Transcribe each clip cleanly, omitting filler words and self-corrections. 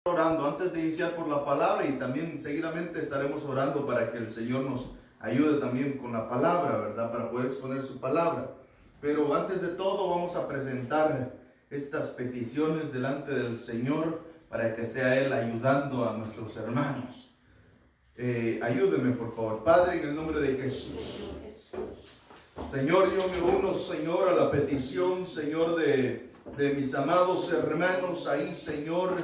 Orando antes de iniciar por la palabra, y también seguidamente estaremos orando para que el Señor nos ayude también con la palabra, ¿verdad? Para poder exponer su palabra. Pero antes de todo vamos a presentar estas peticiones delante del Señor para que sea Él ayudando a nuestros hermanos. Ayúdeme, por favor. Padre, en el nombre de Jesús. Señor, yo me uno, Señor, a la petición, Señor, de mis amados hermanos ahí, Señor,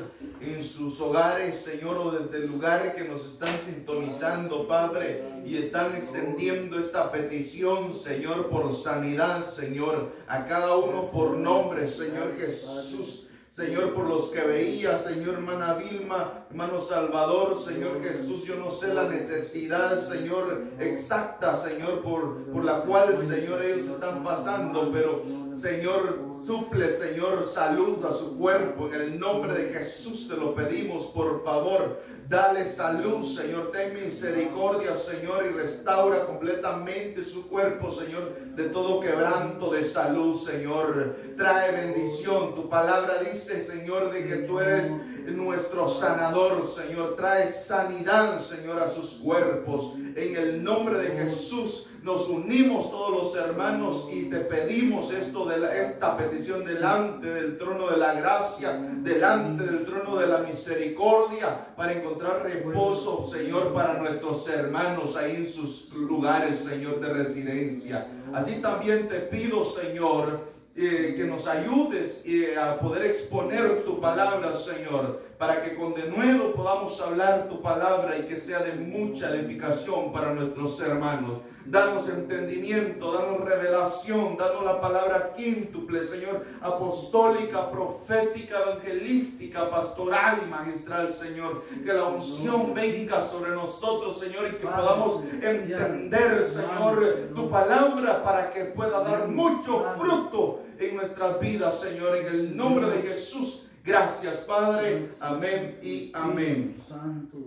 en sus hogares, Señor, o desde el lugar que nos están sintonizando, Padre, y están extendiendo esta petición, Señor, por sanidad, Señor, a cada uno por nombre, Señor Jesús. Señor, por los que veía, Señor, hermana Vilma, hermano Salvador, Señor Jesús, yo no sé la necesidad, Señor, exacta, Señor, por la cual, Señor, ellos están pasando, pero, Señor, suple, Señor, salud a su cuerpo, en el nombre de Jesús te lo pedimos, por favor, dale salud, Señor, ten misericordia, Señor, y restaura completamente su cuerpo, Señor, de todo quebranto de salud, Señor, trae bendición, tu palabra dice, Señor, de que tú eres nuestro sanador, Señor, trae sanidad, Señor, a sus cuerpos, en el nombre de Jesús. Nos unimos todos los hermanos y te pedimos esta petición delante del trono de la gracia, delante del trono de la misericordia, para encontrar reposo, Señor, para nuestros hermanos ahí en sus lugares, Señor, de residencia. Así también te pido, Señor, que nos ayudes a poder exponer tu palabra, Señor, para que con denuedo podamos hablar tu palabra y que sea de mucha edificación para nuestros hermanos. Danos entendimiento, danos revelación, danos la palabra quíntuple, Señor, apostólica, profética, evangelística, pastoral y magistral, Señor. Que la unción venga sobre nosotros, Señor, y que podamos entender, Señor, tu palabra para que pueda dar mucho fruto en nuestras vidas, Señor, en el nombre de Jesús. Gracias, Padre. Amén y amén.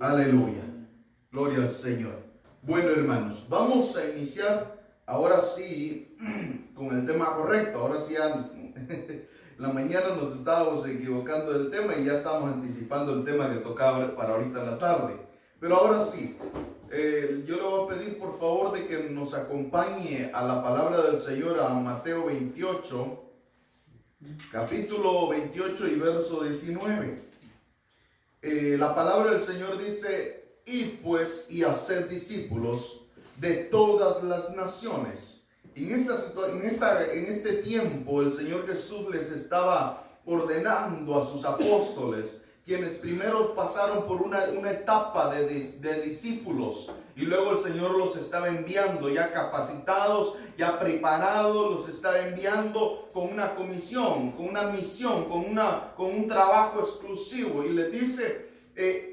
Aleluya. Gloria al Señor. Bueno, hermanos, vamos a iniciar ahora sí con el tema correcto. Ahora sí ya la mañana nos estábamos equivocando del tema y ya estamos anticipando el tema que tocaba para ahorita en la tarde. Pero ahora sí, yo le voy a pedir por favor de que nos acompañe a la palabra del Señor, a Mateo 28, capítulo 28 y verso 19. La palabra del Señor dice: id pues y haced discípulos de todas las naciones. En este tiempo el Señor Jesús les estaba ordenando a sus apóstoles, quienes primero pasaron por una etapa de discípulos, y luego el Señor los estaba enviando ya capacitados, ya preparados, los estaba enviando con una comisión, con una misión, con un trabajo exclusivo, y les dice: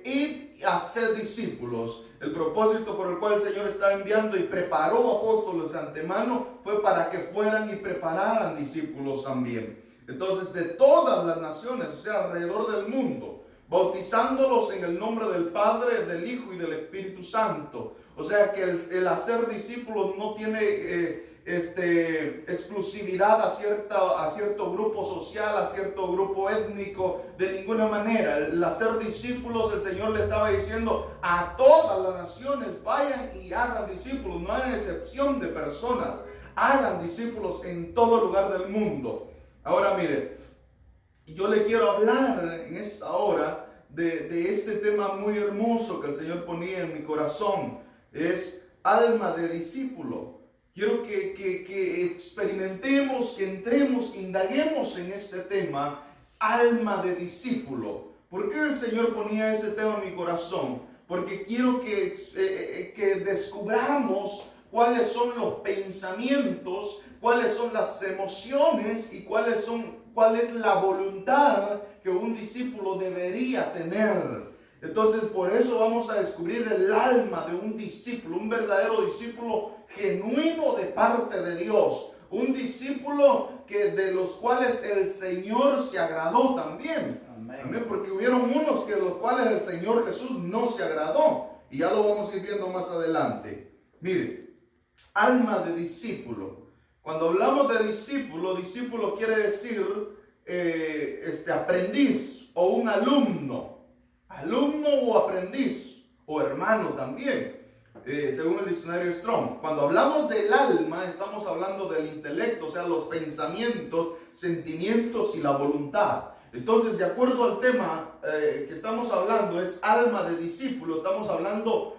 id a ser discípulos. El propósito por el cual el Señor estaba enviando y preparó apóstoles de antemano fue para que fueran y prepararan discípulos también. Entonces, de todas las naciones, o sea, alrededor del mundo, bautizándolos en el nombre del Padre, del Hijo y del Espíritu Santo. O sea que el hacer discípulos no tiene exclusividad a cierto grupo social, a cierto grupo étnico, de ninguna manera. El hacer discípulos, el Señor le estaba diciendo a todas las naciones: vayan y hagan discípulos, no hay excepción de personas, hagan discípulos en todo lugar del mundo. Ahora mire, yo le quiero hablar en esta hora de este tema muy hermoso que el Señor ponía en mi corazón, es alma de discípulo. Quiero que experimentemos, que entremos, que indaguemos en este tema, alma de discípulo. ¿Por qué el Señor ponía ese tema en mi corazón? Porque quiero que descubramos cuáles son los pensamientos, cuáles son las emociones y cuál es la voluntad que un discípulo debería tener. Entonces, por eso vamos a descubrir el alma de un discípulo, un verdadero discípulo genuino de parte de Dios, un discípulo de los cuales el Señor se agradó también. Amén. Porque hubieron unos que los cuales el Señor Jesús no se agradó, y ya lo vamos a ir viendo más adelante. Mire, alma de discípulo. Cuando hablamos de discípulo, discípulo quiere decir aprendiz o un alumno. alumno o aprendiz, o hermano también, según el diccionario Strong. Cuando hablamos del alma, estamos hablando del intelecto, o sea, los pensamientos, sentimientos y la voluntad. Entonces, de acuerdo al tema que estamos hablando, es alma de discípulo. Estamos hablando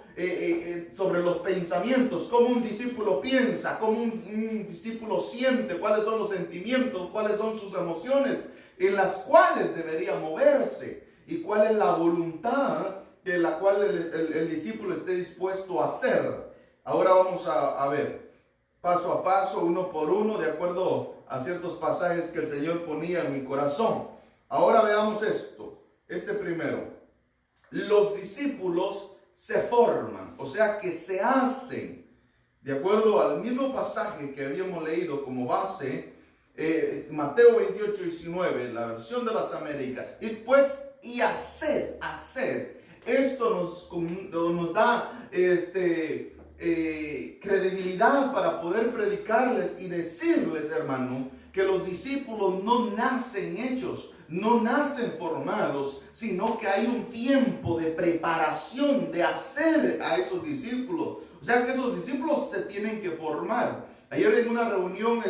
sobre los pensamientos, cómo un discípulo piensa, cómo un discípulo siente, cuáles son los sentimientos, cuáles son sus emociones, en las cuales debería moverse, y cuál es la voluntad de la cual el discípulo esté dispuesto a hacer. Ahora vamos a ver paso a paso, uno por uno, de acuerdo a ciertos pasajes que el Señor ponía en mi corazón. Ahora veamos esto, este primero. Los discípulos se forman, o sea que se hacen, de acuerdo al mismo pasaje que habíamos leído como base, Mateo 28:19, la versión de las Américas. Y pues, y hacer. Esto nos da credibilidad para poder predicarles y decirles, hermano, que los discípulos no nacen hechos, no nacen formados, sino que hay un tiempo de preparación, de hacer a esos discípulos. O sea que esos discípulos se tienen que formar. Ayer en una reunión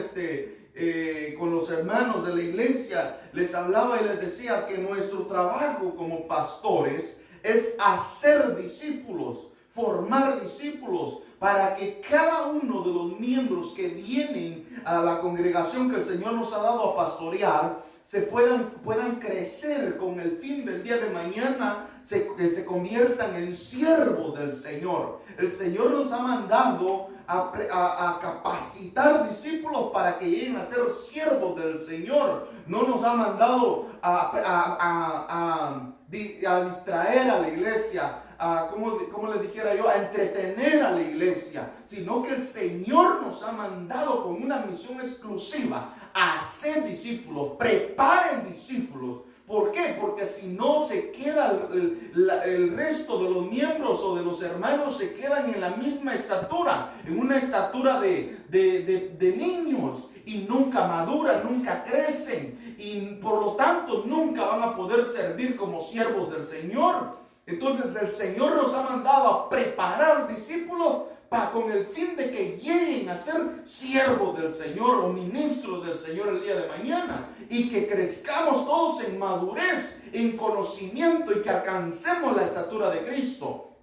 con los hermanos de la iglesia les hablaba y les decía que nuestro trabajo como pastores es hacer discípulos, formar discípulos, para que cada uno de los miembros que vienen a la congregación que el Señor nos ha dado a pastorear puedan crecer con el fin del día de mañana, que se conviertan en siervos del Señor. El Señor nos ha mandado a capacitar discípulos para que lleguen a ser siervos del Señor. No nos ha mandado a distraer a la iglesia, como les dijera yo, a entretener a la iglesia, sino que el Señor nos ha mandado con una misión exclusiva a hacer discípulos, preparen discípulos. ¿Por qué? Porque si no se queda el resto de los miembros o de los hermanos se quedan en la misma estatura, en una estatura de niños, y nunca maduran, nunca crecen, y por lo tanto nunca van a poder servir como siervos del Señor. Entonces el Señor nos ha mandado a preparar discípulos con el fin de que lleguen a ser siervos del Señor o ministros del Señor el día de mañana, y que crezcamos todos en madurez, en conocimiento, y que alcancemos la estatura de Cristo.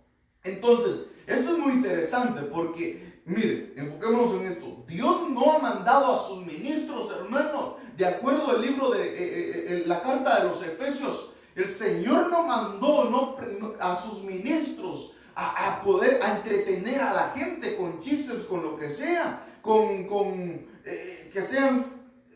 Entonces, esto es muy interesante porque, mire, enfoquémonos en esto. Dios no ha mandado a sus ministros, hermanos, de acuerdo al libro de la carta de los Efesios. El Señor no mandó a sus ministros a poder entretener a la gente con chistes, con lo que sea, que sean,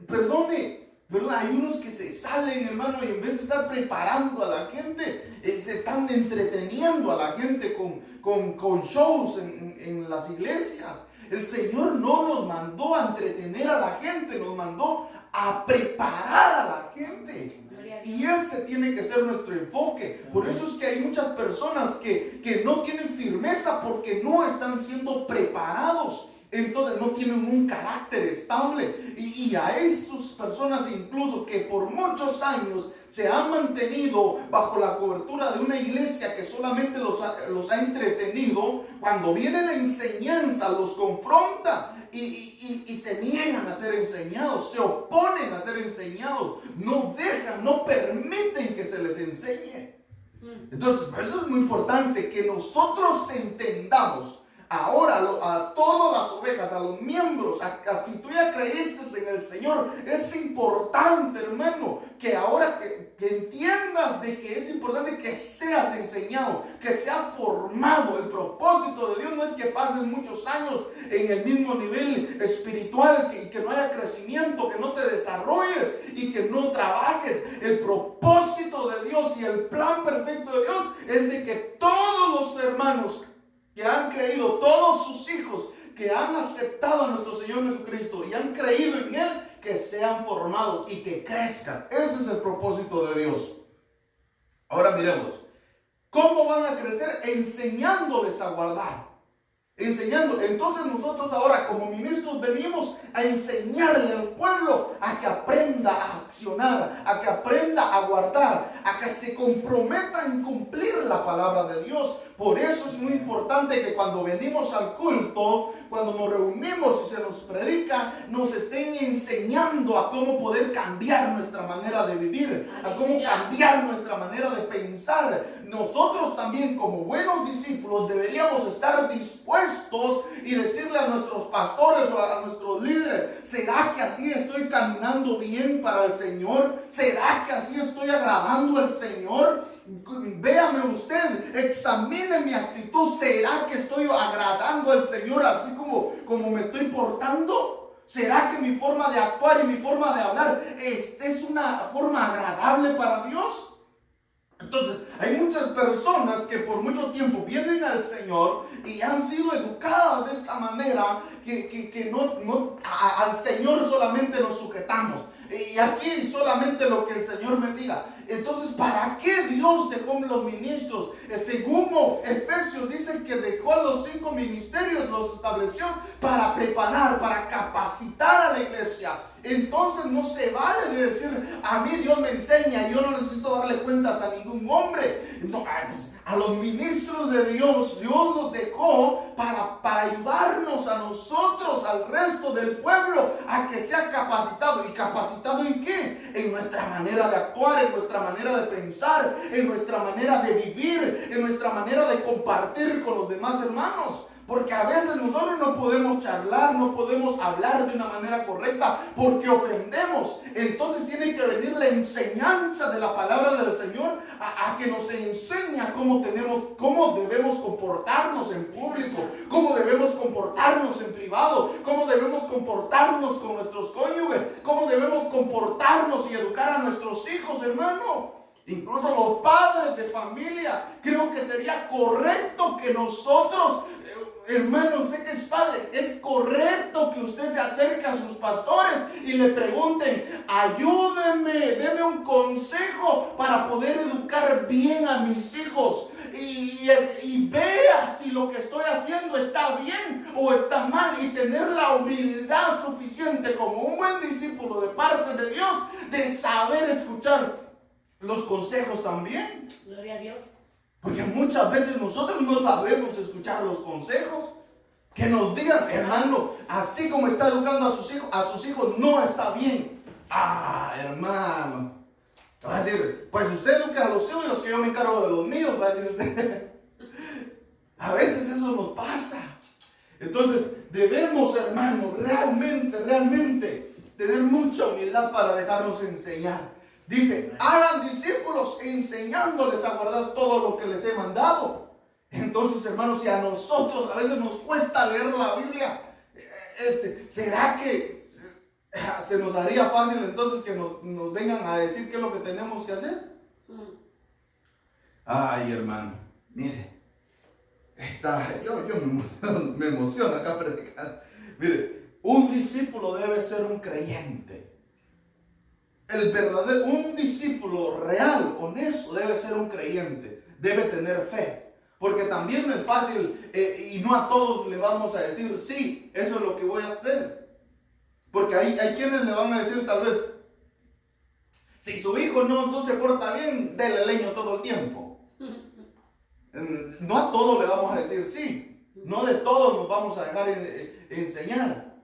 perdone, hay unos que se salen, hermano, y en vez de estar preparando a la gente, se están entreteniendo a la gente con shows en las iglesias. El Señor no nos mandó a entretener a la gente, nos mandó a preparar a la gente. Y ese tiene que ser nuestro enfoque. Por eso es que hay muchas personas que no tienen firmeza porque no están siendo preparados. Entonces no tienen un carácter estable. Y a esas personas incluso que por muchos años se han mantenido bajo la cobertura de una iglesia que solamente los ha entretenido, cuando viene la enseñanza los confronta. Y se niegan a ser enseñados, se oponen a ser enseñados, no dejan, no permiten que se les enseñe. Entonces, por eso es muy importante que nosotros entendamos ahora a todas las ovejas, a los miembros, a quien tú ya creíste en el Señor. Es importante, hermano, que ahora que entiendas de que es importante que seas enseñado, que seas formado. El propósito de Dios no es que pases muchos años en el mismo nivel espiritual, que no haya crecimiento, que no te desarrolles y que no trabajes. El propósito de Dios y el plan perfecto de Dios es de que todos los hermanos que han creído, todos sus hijos que han aceptado a nuestro Señor Jesucristo y han creído en Él, que sean formados y que crezcan. Ese es el propósito de Dios. Ahora miremos, ¿cómo van a crecer? Enseñándoles a guardar. Enseñando. Entonces nosotros ahora como ministros venimos a enseñarle al pueblo a que aprenda a accionar, a que aprenda a guardar, a que se comprometa en cumplir la palabra de Dios. Por eso es muy importante que cuando venimos al culto, cuando nos reunimos y se nos predica, nos estén enseñando a cómo poder cambiar nuestra manera de vivir, a cómo cambiar nuestra manera de pensar. Nosotros también, como buenos discípulos, deberíamos estar dispuestos y decirle a nuestros pastores o a nuestros líderes: ¿será que así estoy caminando bien para el Señor? ¿Será que así estoy agradando al Señor? Véame usted, examine mi actitud. ¿Será que estoy agradando al Señor así como me estoy portando? ¿Será que mi forma de actuar y mi forma de hablar es una forma agradable para Dios? Entonces, hay muchas personas que por mucho tiempo vienen al Señor y han sido educadas de esta manera que al Señor solamente nos sujetamos. Y aquí solamente lo que el Señor me diga. Entonces, ¿para qué Dios dejó los ministros? Según Efesios dice que dejó a los 5 ministerios, los estableció para preparar, para capacitar a la iglesia. Entonces no se vale de decir: a mí Dios me enseña, yo no necesito darle cuentas a ningún hombre. No, pues, a los ministros de Dios, Dios los dejó para ayudarnos a nosotros, al resto del pueblo, a que sea capacitado. ¿Y capacitado en qué? En nuestra manera de actuar, en nuestra manera de pensar, en nuestra manera de vivir, en nuestra manera de compartir con los demás hermanos. Porque a veces nosotros no podemos charlar, no podemos hablar de una manera correcta porque ofendemos. Entonces tiene que venir la enseñanza de la palabra del Señor a que nos enseña cómo debemos comportarnos en público, cómo debemos comportarnos en privado, cómo debemos comportarnos con nuestros cónyuges, cómo debemos comportarnos y educar a nuestros hijos, hermano. Incluso los padres de familia, creo que sería correcto que nosotros, hermano, usted que es padre, es correcto que usted se acerque a sus pastores y le pregunten: ayúdenme, deme un consejo para poder educar bien a mis hijos y vea si lo que estoy haciendo está bien o está mal, y tener la humildad suficiente como un buen discípulo de parte de Dios de saber escuchar los consejos también. Gloria a Dios. Porque muchas veces nosotros no sabemos escuchar los consejos. Que nos digan: hermano, así como está educando a sus hijos no está bien. Hermano, va a decir: pues usted educa a los suyos, que yo me encargo de los míos, va a decir usted. A veces eso nos pasa. Entonces debemos, hermano, realmente tener mucha humildad para dejarnos enseñar. Dice: hagan discípulos enseñándoles a guardar todo lo que les he mandado. Entonces, hermanos, si a nosotros a veces nos cuesta leer la Biblia, ¿será que se nos haría fácil entonces que nos vengan a decir qué es lo que tenemos que hacer? Ay, hermano, mire, yo me emociono acá predicando. Mire, un discípulo debe ser un creyente. Un discípulo real, honesto, debe ser un creyente, debe tener fe. Porque también no es fácil y no a todos le vamos a decir: sí, eso es lo que voy a hacer. Porque hay quienes le van a decir tal vez: si su hijo no se porta bien, dele leño todo el tiempo. No a todos le vamos a decir sí, no de todos nos vamos a dejar enseñar.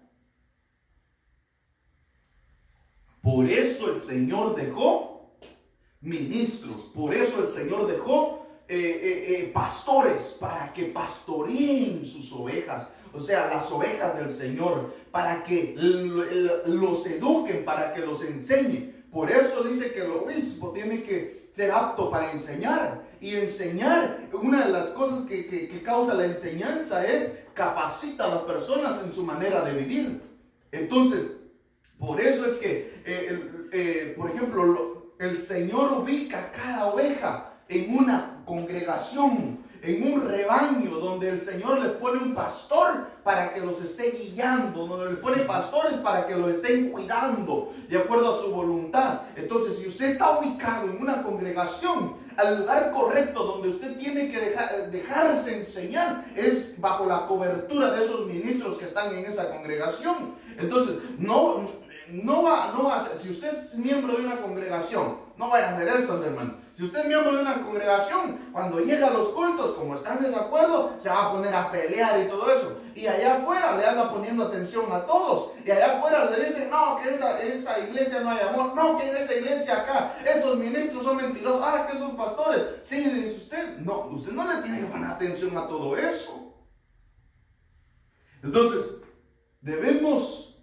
Por eso el Señor dejó ministros, por eso el Señor dejó pastores para que pastoreen sus ovejas, o sea, las ovejas del Señor, para que los eduquen, para que los enseñen. Por eso dice que el obispo tiene que ser apto para enseñar. Y enseñar, una de las cosas que causa la enseñanza es capacita a las personas en su manera de vivir. Entonces, por eso es que, por ejemplo, el Señor ubica cada oveja en una congregación, en un rebaño, donde el Señor les pone un pastor para que los esté guiando, donde les pone pastores para que los estén cuidando de acuerdo a su voluntad. Entonces, si usted está ubicado en una congregación, al lugar correcto donde usted tiene que dejarse enseñar es bajo la cobertura de esos ministros que están en esa congregación. Entonces, no no va a hacer, si usted es miembro de una congregación, no vaya a hacer esto, hermano. Si usted es miembro de una congregación, cuando llega a los cultos, como está en desacuerdo, se va a poner a pelear y todo eso. Y allá afuera le anda poniendo atención a todos. Y allá afuera le dicen, no, que esa iglesia no hay amor. No, que en esa iglesia acá, esos ministros son mentirosos. Ah, que esos pastores. Sí, dice usted no le tiene que poner atención a todo eso. Entonces, debemos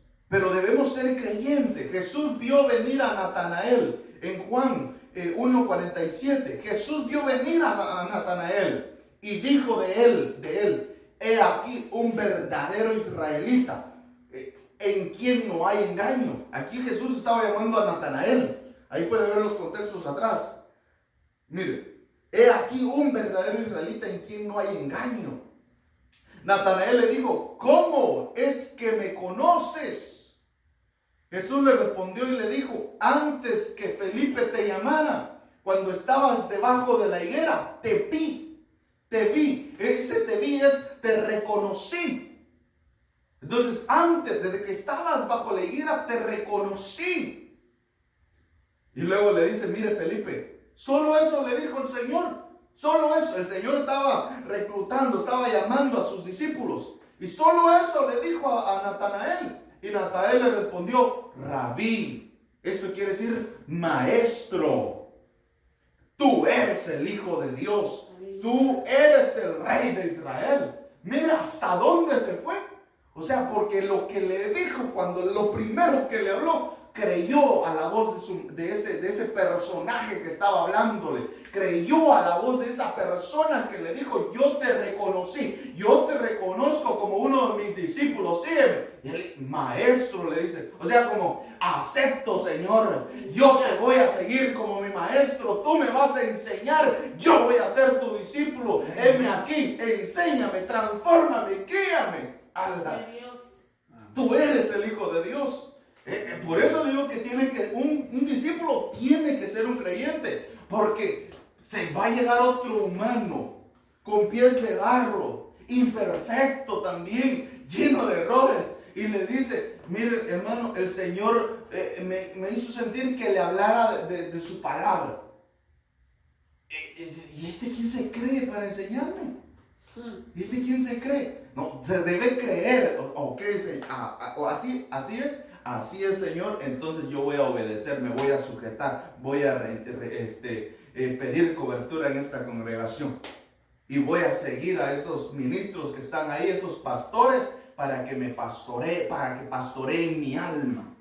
ser creyentes. Jesús vio venir a Natanael en Juan 1:47. Jesús vio venir a Natanael y dijo de él, he aquí un verdadero israelita, en quien no hay engaño. Aquí Jesús estaba llamando a Natanael. Ahí puede ver los contextos atrás. Mire, he aquí un verdadero israelita en quien no hay engaño. Natanael le dijo, ¿cómo es que me conoces? Jesús le respondió y le dijo, antes que Felipe te llamara, cuando estabas debajo de la higuera, te vi. Ese te vi es, te reconocí. Entonces, antes, desde que estabas bajo la higuera, te reconocí. Y luego le dice, mire Felipe, solo eso le dijo el Señor. Solo eso. El Señor estaba reclutando, estaba llamando a sus discípulos. Y solo eso le dijo a Natanael. Y Natanael le respondió, Rabí. Esto quiere decir maestro. Tú eres el Hijo de Dios. Tú eres el Rey de Israel. Mira hasta dónde se fue. O sea, porque lo que le dijo, lo primero que le habló, creyó a la voz de ese personaje que estaba hablándole. Creyó a la voz de esa persona que le dijo, yo te reconocí, yo te reconozco como uno de mis discípulos, sígueme. Y el maestro le dice, o sea, como, acepto, Señor, yo te voy a seguir como mi maestro, tú me vas a enseñar, yo voy a ser tu discípulo, heme aquí, enséñame, transfórmame, guíame. Tú eres el Hijo de Dios. Por eso le digo que un discípulo tiene que ser un creyente, porque se va a llegar otro humano con pies de barro, imperfecto también, lleno de errores, y le dice, mire hermano, el Señor me hizo sentir que le hablara de su palabra. ¿Y este quién se cree para enseñarme? ¿Y este quién se cree? No, se debe creer, o así es. Así es, Señor, entonces yo voy a obedecer, me voy a sujetar, voy a pedir cobertura en esta congregación. Y voy a seguir a esos ministros que están ahí, esos pastores, para que pastoreen mi alma.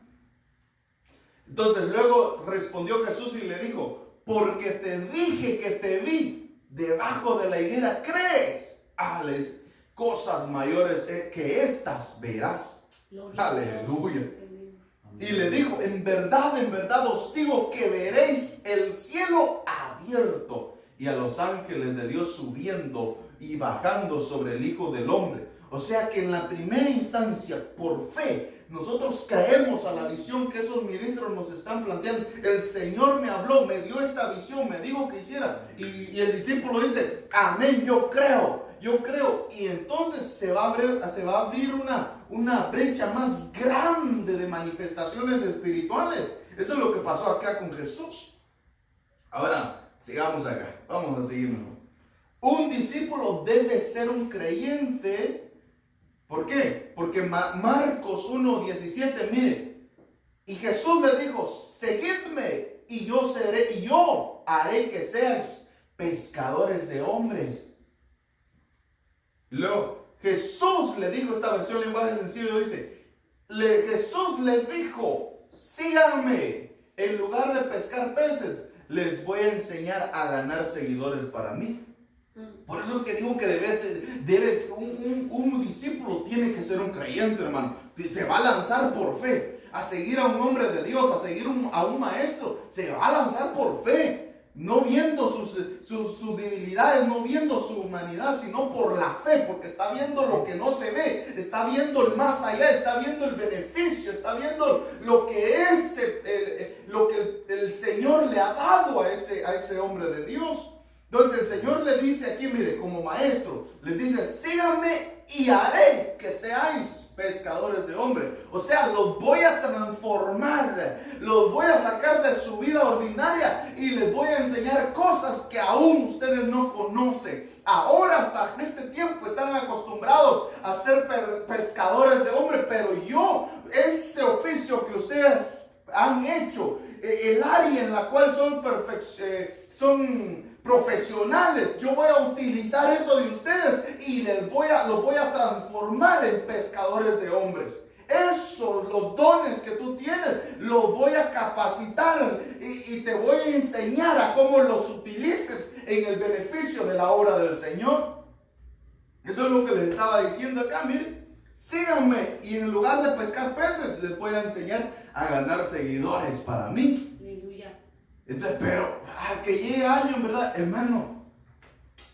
Entonces luego respondió Jesús y le dijo, porque te dije que te vi debajo de la higuera, ¿crees? Cosas mayores que estas verás. Aleluya. Y le dijo, en verdad os digo que veréis el cielo abierto y a los ángeles de Dios subiendo y bajando sobre el Hijo del Hombre. O sea que en la primera instancia, por fe, nosotros creemos a la visión que esos ministros nos están planteando. El Señor me habló, me dio esta visión, me dijo que hiciera. Y el discípulo dice, amén, yo creo. Y entonces se va a abrir una brecha más grande de manifestaciones espirituales. Eso es lo que pasó acá con Jesús. Ahora, sigamos acá. Vamos a seguir mejor. Un discípulo debe ser un creyente. ¿Por qué? Porque Marcos 1:17, mire. Y Jesús le dijo, seguidme y yo haré que seáis pescadores de hombres. Luego, Jesús le dijo, esta versión lenguaje sencillo dice, Jesús le dijo, síganme, en lugar de pescar peces, les voy a enseñar a ganar seguidores para mí. Por eso es que digo que un discípulo tiene que ser un creyente, hermano. Se va a lanzar por fe, a seguir a un hombre de Dios, a seguir a un maestro. Se va a lanzar por fe. No viendo sus debilidades, no viendo su humanidad, sino por la fe, porque está viendo lo que no se ve, está viendo el más allá, está viendo el beneficio, está viendo lo que el Señor le ha dado a ese hombre de Dios. Entonces el Señor le dice aquí, mire, como maestro, le dice, síganme y haré que seáis pescadores de hombres. O sea, los voy a transformar, los voy a sacar de su vida ordinaria y les voy a enseñar cosas que aún ustedes no conocen. Ahora hasta este tiempo están acostumbrados a ser pescadores de hombres, pero yo, ese oficio que ustedes han hecho, el área en la cual son profesionales, yo voy a utilizar eso de ustedes y los voy a transformar en pescadores de hombres. Eso, los dones que tú tienes, los voy a capacitar y te voy a enseñar a cómo los utilices en el beneficio de la obra del Señor. Eso es lo que les estaba diciendo acá. Miren, síganme y en lugar de pescar peces, les voy a enseñar a ganar seguidores para mí. Aleluya. Entonces, pero que llegue alguien, ¿verdad? Hermano,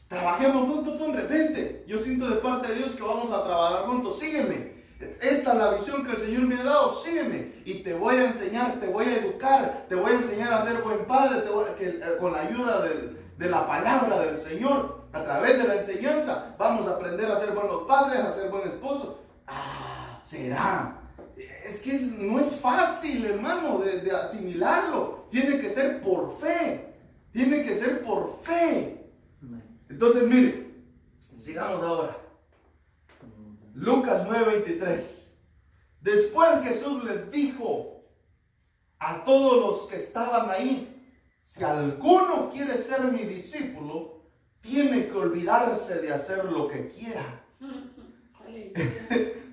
trabajemos juntos, hombre, vente. Yo siento de parte de Dios que vamos a trabajar juntos, sígueme. Esta es la visión que el Señor me ha dado, sígueme. Y te voy a enseñar, te voy a educar, te voy a enseñar a ser buen padre, con la ayuda de la palabra del Señor, a través de la enseñanza, vamos a aprender a ser buenos padres, a ser buen esposo. Será. Es que no es fácil, hermano, de asimilarlo. Tiene que ser por fe. Tiene que ser por fe. Entonces, mire, sigamos ahora. Lucas 9:23. Después Jesús les dijo a todos los que estaban ahí: si alguno quiere ser mi discípulo, tiene que olvidarse de hacer lo que quiera.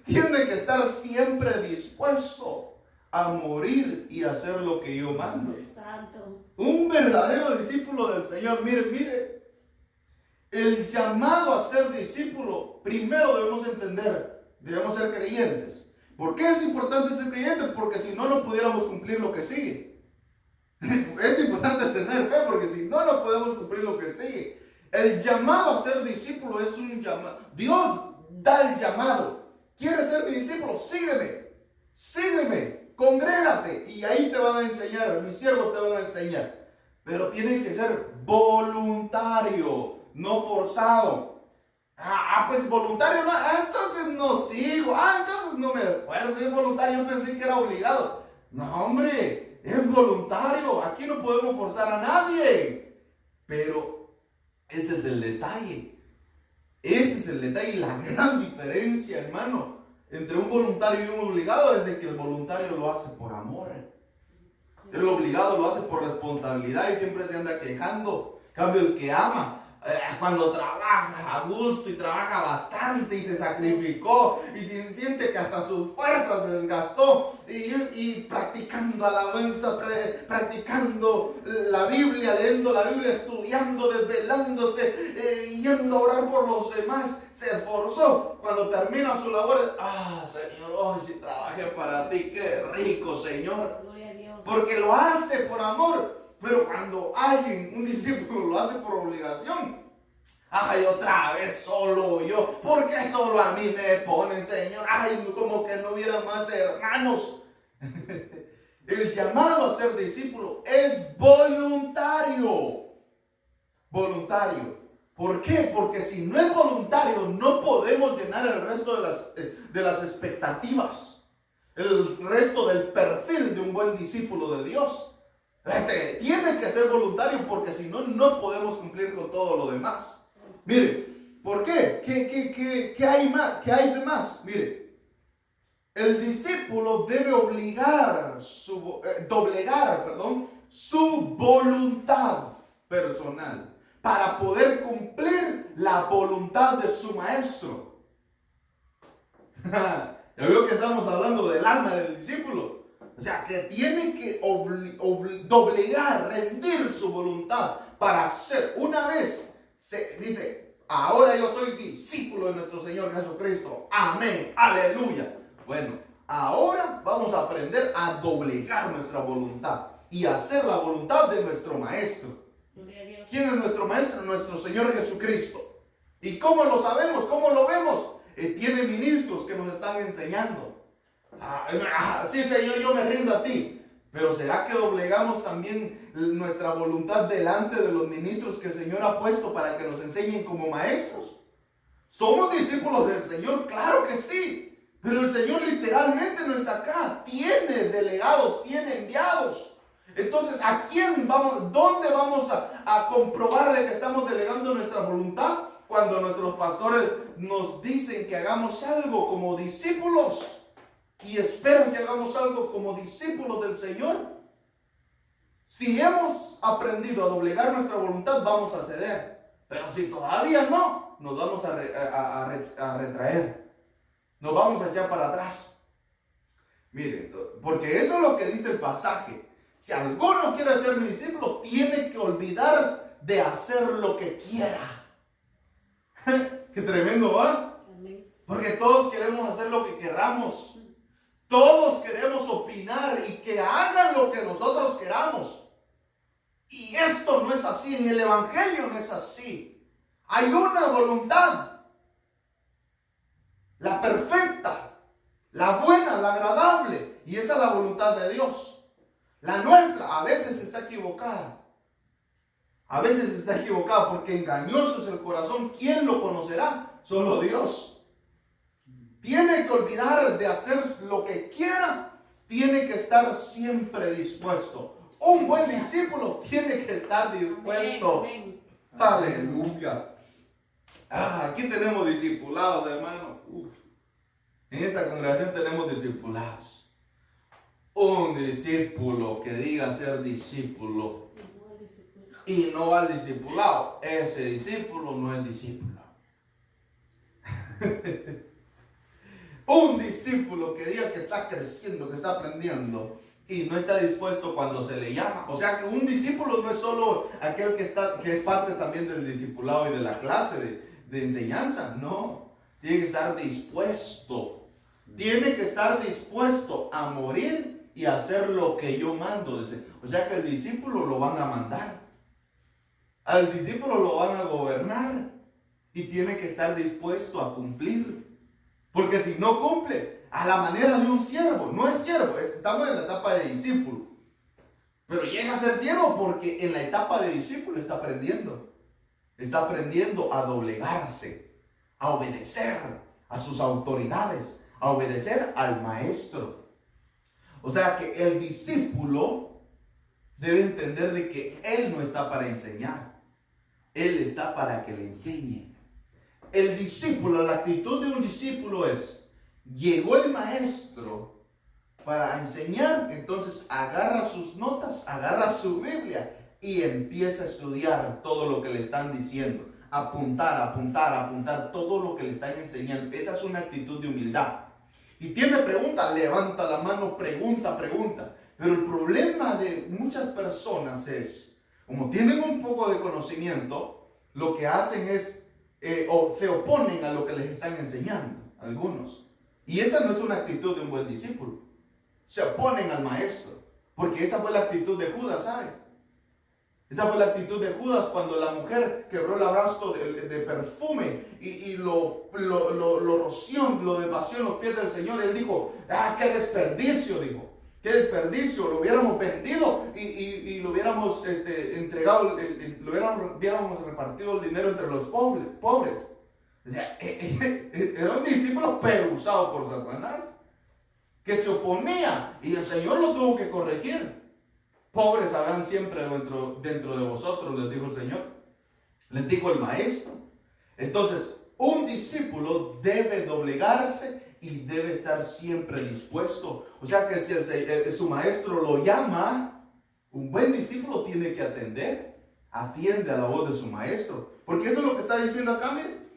Tiene que estar siempre dispuesto a morir y hacer lo que yo mando. Santo. Un verdadero discípulo del Señor. Mire. El llamado a ser discípulo, primero debemos entender, debemos ser creyentes. ¿Por qué es importante ser creyente? Porque si no, no pudiéramos cumplir lo que sigue. Es importante tener fe, porque si no, no podemos cumplir lo que sigue. El llamado a ser discípulo es un llamado. Dios da el llamado. ¿Quieres ser mi discípulo? Sígueme, congrégate y ahí te van a enseñar, mis siervos te van a enseñar. Pero tiene que ser voluntario, no forzado. Pues voluntario no, entonces no sigo, entonces no me esfuerzo, es voluntario, yo pensé que era obligado. No, hombre, es voluntario, aquí no podemos forzar a nadie. Pero ese es el detalle. Ese es el detalle y la gran diferencia, hermano, entre un voluntario y un obligado es de que el voluntario lo hace por amor. El obligado lo hace por responsabilidad y siempre se anda quejando. En cambio, el que ama, cuando trabaja a gusto y trabaja bastante y se sacrificó y siente que hasta sus fuerzas desgastó y practicando alabanza, practicando la Biblia, leyendo la Biblia, estudiando, desvelándose, yendo a orar por los demás, se esforzó. Cuando termina su labor, Señor, hoy sí trabajé para ti, qué rico, Señor. Gloria a Dios. Porque lo hace por amor. Pero cuando alguien, un discípulo, lo hace por obligación, otra vez solo yo, ¿por qué solo a mí me ponen, Señor? Como que no hubiera más hermanos. El llamado a ser discípulo es voluntario. Voluntario. ¿Por qué? Porque si no es voluntario, no podemos llenar el resto de las expectativas, el resto del perfil de un buen discípulo de Dios. Tiene que ser voluntario porque si no, no podemos cumplir con todo lo demás. Mire, ¿por qué? ¿Qué hay más? ¿Qué hay de más? Mire, el discípulo debe doblegar su voluntad personal para poder cumplir la voluntad de su maestro. Ya veo que estamos hablando del alma del discípulo. O sea, que tiene que doblegar, rendir su voluntad para ser. Una vez se dice, ahora yo soy discípulo de nuestro Señor Jesucristo. Amén, aleluya. Bueno, ahora vamos a aprender a doblegar nuestra voluntad y hacer la voluntad de nuestro Maestro. ¿Quién es nuestro Maestro? Nuestro Señor Jesucristo. ¿Y cómo lo sabemos? ¿Cómo lo vemos? Tiene ministros que nos están enseñando. Sí, Señor, yo me rindo a ti. Pero ¿será que doblegamos también nuestra voluntad delante de los ministros que el Señor ha puesto para que nos enseñen como maestros? ¿Somos discípulos del Señor? Claro que sí. Pero el Señor literalmente no está acá. Tiene delegados, tiene enviados. Entonces, ¿a quién vamos? ¿Dónde vamos a comprobar de que estamos delegando nuestra voluntad? Cuando nuestros pastores nos dicen que hagamos algo como discípulos y esperan que hagamos algo como discípulos del Señor. Si hemos aprendido a doblegar nuestra voluntad, vamos a ceder. Pero si todavía no, nos vamos a retraer. Nos vamos a echar para atrás. Miren, porque eso es lo que dice el pasaje. Si alguno quiere ser mi discípulo, tiene que olvidar de hacer lo que quiera. Qué tremendo, ¿va? Porque todos queremos hacer lo que queramos. Todos queremos opinar y que hagan lo que nosotros queramos. Y esto no es así, en el Evangelio no es así. Hay una voluntad, la perfecta, la buena, la agradable, y esa es la voluntad de Dios. La nuestra a veces está equivocada. A veces está equivocada porque engañoso es el corazón. ¿Quién lo conocerá? Solo Dios. Tiene que olvidar de hacer lo que quiera. Tiene que estar siempre dispuesto. Un buen discípulo tiene que estar dispuesto. Amén. Aleluya. Aquí tenemos discipulados, hermano. En esta congregación tenemos discipulados. Un discípulo que diga ser discípulo y no va al discipulado, ese discípulo no es discípulo. Un discípulo que diga que está creciendo, que está aprendiendo y no está dispuesto cuando se le llama. O sea que un discípulo no es solo aquel que es parte también del discipulado y de la clase de enseñanza. No, tiene que estar dispuesto. Tiene que estar dispuesto a morir y hacer lo que yo mando. O sea que el discípulo lo van a mandar. Al discípulo lo van a gobernar. Y tiene que estar dispuesto a cumplir. Porque si no cumple, a la manera de un siervo, no es siervo, estamos en la etapa de discípulo. Pero llega a ser siervo porque en la etapa de discípulo está aprendiendo. Está aprendiendo a doblegarse, a obedecer a sus autoridades, a obedecer al maestro. O sea que el discípulo debe entender de que él no está para enseñar. Él está para que le enseñe. El discípulo, la actitud de un discípulo es, llegó el maestro para enseñar, entonces agarra sus notas, agarra su Biblia y empieza a estudiar todo lo que le están diciendo. Apuntar todo lo que le están enseñando. Esa es una actitud de humildad. Y tiene pregunta, levanta la mano, pregunta. Pero el problema de muchas personas es, como tienen un poco de conocimiento, lo que hacen es, o se oponen a lo que les están enseñando, algunos. Y esa no es una actitud de un buen discípulo. Se oponen al maestro, porque esa fue la actitud de Judas, ¿sabe? Esa fue la actitud de Judas cuando la mujer quebró el abrazo de perfume y lo roció, lo desvació en los pies del Señor. Él dijo, qué desperdicio, dijo. Qué desperdicio, lo hubiéramos vendido y lo hubiéramos entregado, hubiéramos repartido el dinero entre los pobres. O sea, era un discípulo pero usado por Satanás, que se oponía y el Señor lo tuvo que corregir. Pobres habrán siempre dentro de vosotros, les dijo el Señor. Les dijo el maestro. Entonces, un discípulo debe doblegarse y debe estar siempre dispuesto. O sea que si su maestro lo llama, un buen discípulo tiene que atiende a la voz de su maestro. Porque eso es lo que está diciendo acá, miren.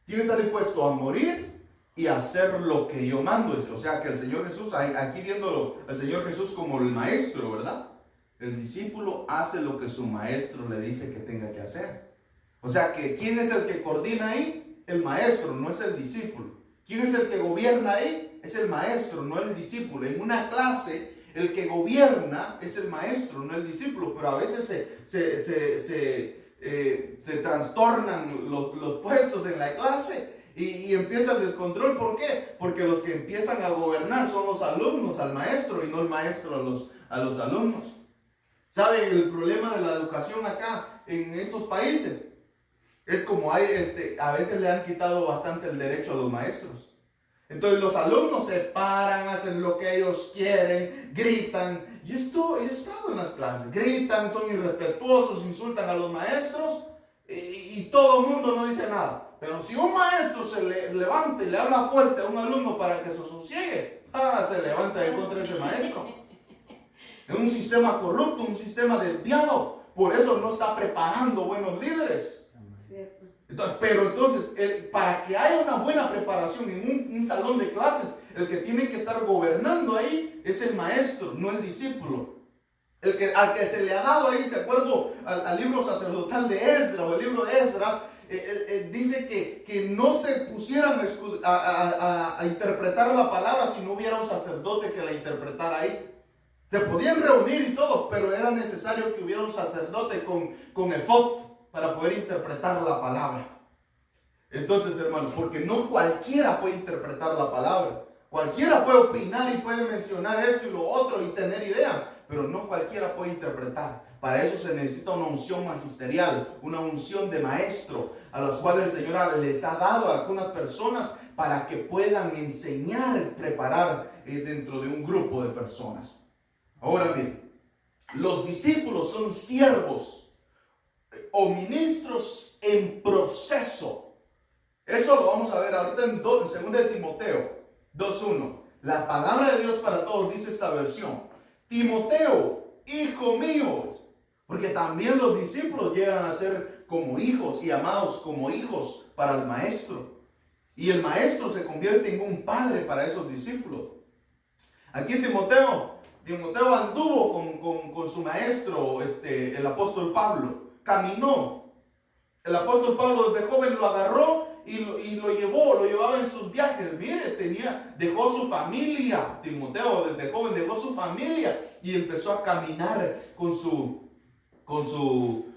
Tiene que estar dispuesto a morir y hacer lo que yo mando. O sea que el Señor Jesús, aquí viéndolo, el Señor Jesús como el maestro, ¿verdad? El discípulo hace lo que su maestro le dice que tenga que hacer. O sea que ¿quién es el que coordina ahí? El maestro, no es el discípulo. ¿Quién es el que gobierna ahí? Es el maestro, no el discípulo. En una clase, el que gobierna es el maestro, no el discípulo. Pero a veces se trastornan los puestos en la clase y empieza el descontrol. ¿Por qué? Porque los que empiezan a gobernar son los alumnos al maestro y no el maestro a los alumnos. ¿Saben el problema de la educación acá en estos países? Es como a veces le han quitado bastante el derecho a los maestros. Entonces los alumnos se paran, hacen lo que ellos quieren, gritan. Y esto he estado en las clases. Gritan, son irrespetuosos, insultan a los maestros y todo el mundo no dice nada. Pero si un maestro se levanta y le habla fuerte a un alumno para que se sosiegue, se levanta en contra de ese maestro. Es un sistema corrupto, un sistema desviado. Por eso no está preparando buenos líderes. Entonces, para que haya una buena preparación en un salón de clases, el que tiene que estar gobernando ahí es el maestro, no el discípulo. Al que se le ha dado ahí, se acuerdo al libro sacerdotal de Esdras, o el libro de Esdras, dice que no se pusieran a interpretar la palabra si no hubiera un sacerdote que la interpretara ahí. Se podían reunir y todo, pero era necesario que hubiera un sacerdote con efod para poder interpretar la palabra. Entonces, hermanos, porque no cualquiera puede interpretar la palabra. Cualquiera puede opinar y puede mencionar esto y lo otro y tener idea, pero no cualquiera puede interpretar. Para eso se necesita una unción magisterial, una unción de maestro, a las cuales el Señor les ha dado a algunas personas para que puedan enseñar y preparar dentro de un grupo de personas. Ahora bien, los discípulos son siervos o ministros en proceso. Eso lo vamos a ver ahorita en 2 de Timoteo 2:1. La palabra de Dios para todos dice esta versión: Timoteo, hijo mío, porque también los discípulos llegan a ser como hijos y amados como hijos para el maestro. Y el maestro se convierte en un padre para esos discípulos. Aquí Timoteo anduvo con su maestro, el apóstol Pablo. Caminó. El apóstol Pablo desde joven lo agarró y lo llevaba en sus viajes. Mire, dejó su familia. Timoteo desde joven dejó su familia y empezó a caminar con su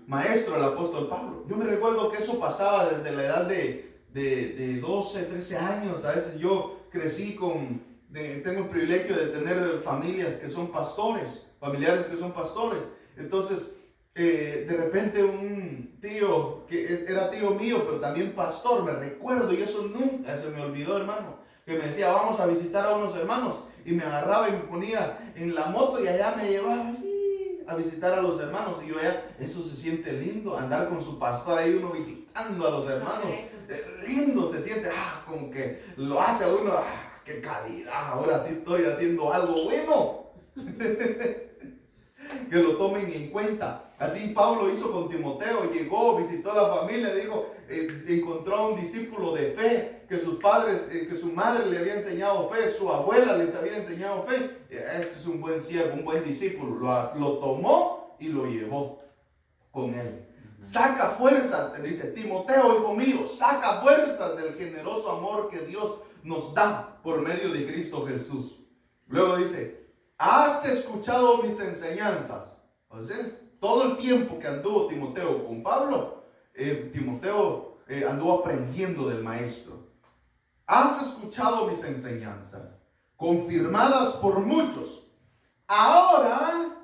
maestro, el apóstol Pablo. Yo me recuerdo que eso pasaba desde la edad de 12, 13 años. A veces yo crecí tengo el privilegio de tener familias que son pastores, familiares que son pastores. Entonces, de repente un tío que era tío mío, pero también pastor, me recuerdo, y eso nunca se me olvidó, hermano, que me decía: vamos a visitar a unos hermanos, y me agarraba y me ponía en la moto y allá me llevaba a visitar a los hermanos. Y yo eso se siente lindo, andar con su pastor ahí, uno visitando a los hermanos. Lindo se siente, como que lo hace a uno, qué calidad, ahora sí estoy haciendo algo bueno. Que lo tomen en cuenta. Así Pablo hizo con Timoteo. Llegó, visitó a la familia, dijo, encontró a un discípulo de fe, que sus padres, que su madre le había enseñado fe, su abuela les había enseñado fe. Este es un buen siervo, un buen discípulo. Lo tomó y lo llevó con él. Saca fuerzas, dice: Timoteo, hijo mío, saca fuerzas del generoso amor que Dios nos da por medio de Cristo Jesús. Luego dice: has escuchado mis enseñanzas. O sea, todo el tiempo que anduvo Timoteo con Pablo, Timoteo anduvo aprendiendo del maestro. Has escuchado mis enseñanzas, confirmadas por muchos. Ahora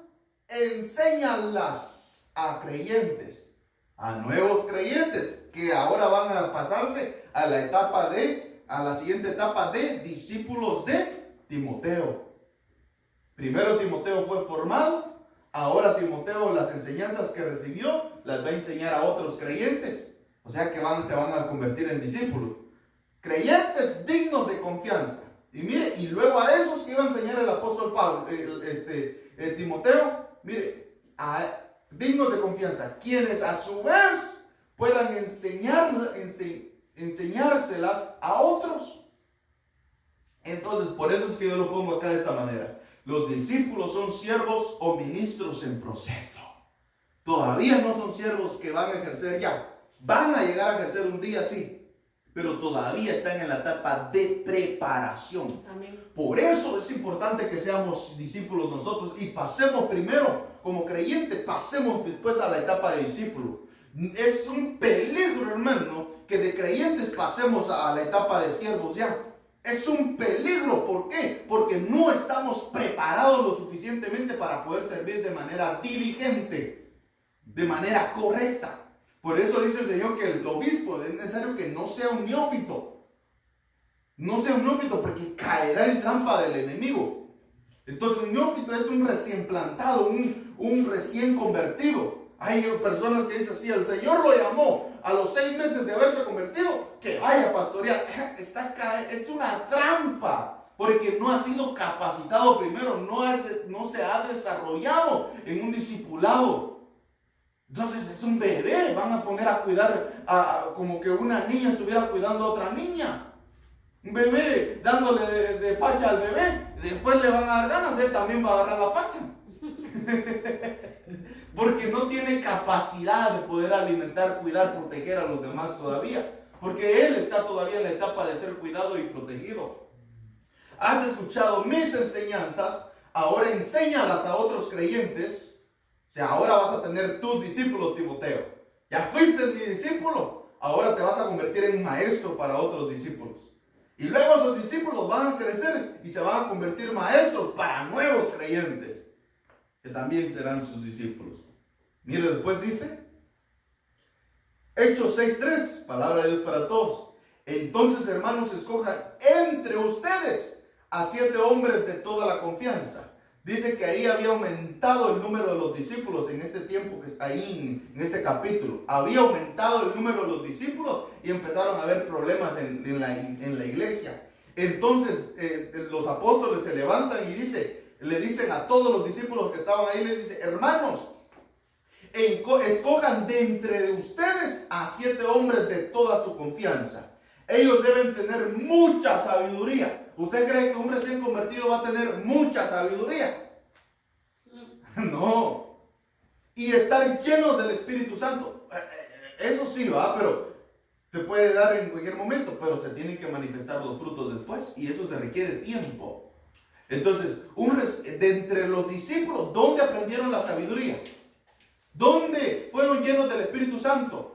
enséñalas a creyentes, a nuevos creyentes, que ahora van a pasarse a la siguiente etapa de discípulos de Timoteo. Primero Timoteo fue formado, ahora Timoteo las enseñanzas que recibió las va a enseñar a otros creyentes. O sea que se van a convertir en discípulos. Creyentes dignos de confianza. Y mire, y luego a esos que iba a enseñar el apóstol Pablo, Timoteo, mire, dignos de confianza, quienes a su vez puedan enseñárselas a otros. Entonces, por eso es que yo lo pongo acá de esta manera. Los discípulos son siervos o ministros en proceso. Todavía no son siervos que van a ejercer ya. Van a llegar a ejercer un día, sí, pero todavía están en la etapa de preparación. Amén. Por eso es importante que seamos discípulos nosotros y pasemos primero como creyentes, pasemos después a la etapa de discípulo. Es un peligro, hermano, que de creyentes pasemos a la etapa de siervos ya. Es un peligro. ¿Por qué? Porque no estamos preparados lo suficientemente para poder servir de manera diligente, de manera correcta. Por eso dice el Señor que el obispo es necesario que no sea un neófito. No sea un neófito porque caerá en trampa del enemigo. Entonces un neófito es un recién plantado, un recién convertido. Hay personas que dicen, sí, el Señor lo llamó a los 6 meses de haberse convertido, que vaya a pastorear. Es una trampa, porque no ha sido capacitado primero, no se ha desarrollado en un discipulado. Entonces es un bebé, van a poner a cuidar como que una niña estuviera cuidando a otra niña. Un bebé dándole de pacha al bebé, después le van a dar ganas, él también va a agarrar la pacha. Porque no tiene capacidad de poder alimentar, cuidar, proteger a los demás todavía. Porque él está todavía en la etapa de ser cuidado y protegido. Has escuchado mis enseñanzas, ahora enséñalas a otros creyentes. O sea, ahora vas a tener tus discípulos, Timoteo. Ya fuiste mi discípulo, ahora te vas a convertir en maestro para otros discípulos. Y luego esos discípulos van a crecer y se van a convertir maestros para nuevos creyentes, que también serán sus discípulos. Mire, después dice, Hechos 6:3, palabra de Dios para todos. Entonces, hermanos, escojan entre ustedes a 7 hombres de toda la confianza. Dice que ahí había aumentado el número de los discípulos en este tiempo que está ahí en este capítulo. Había aumentado el número de los discípulos y empezaron a haber problemas en la iglesia. Entonces los apóstoles se levantan y le dicen a todos los discípulos que estaban ahí, les dice, hermanos, escojan de entre ustedes a 7 hombres de toda su confianza. Ellos deben tener mucha sabiduría. ¿Usted cree que un recién convertido va a tener mucha sabiduría? No. Y estar llenos del Espíritu Santo. Eso sí va, pero se puede dar en cualquier momento, pero se tienen que manifestar los frutos después y eso se requiere tiempo. Entonces, de entre los discípulos, ¿dónde aprendieron la sabiduría? ¿Dónde fueron llenos del Espíritu Santo?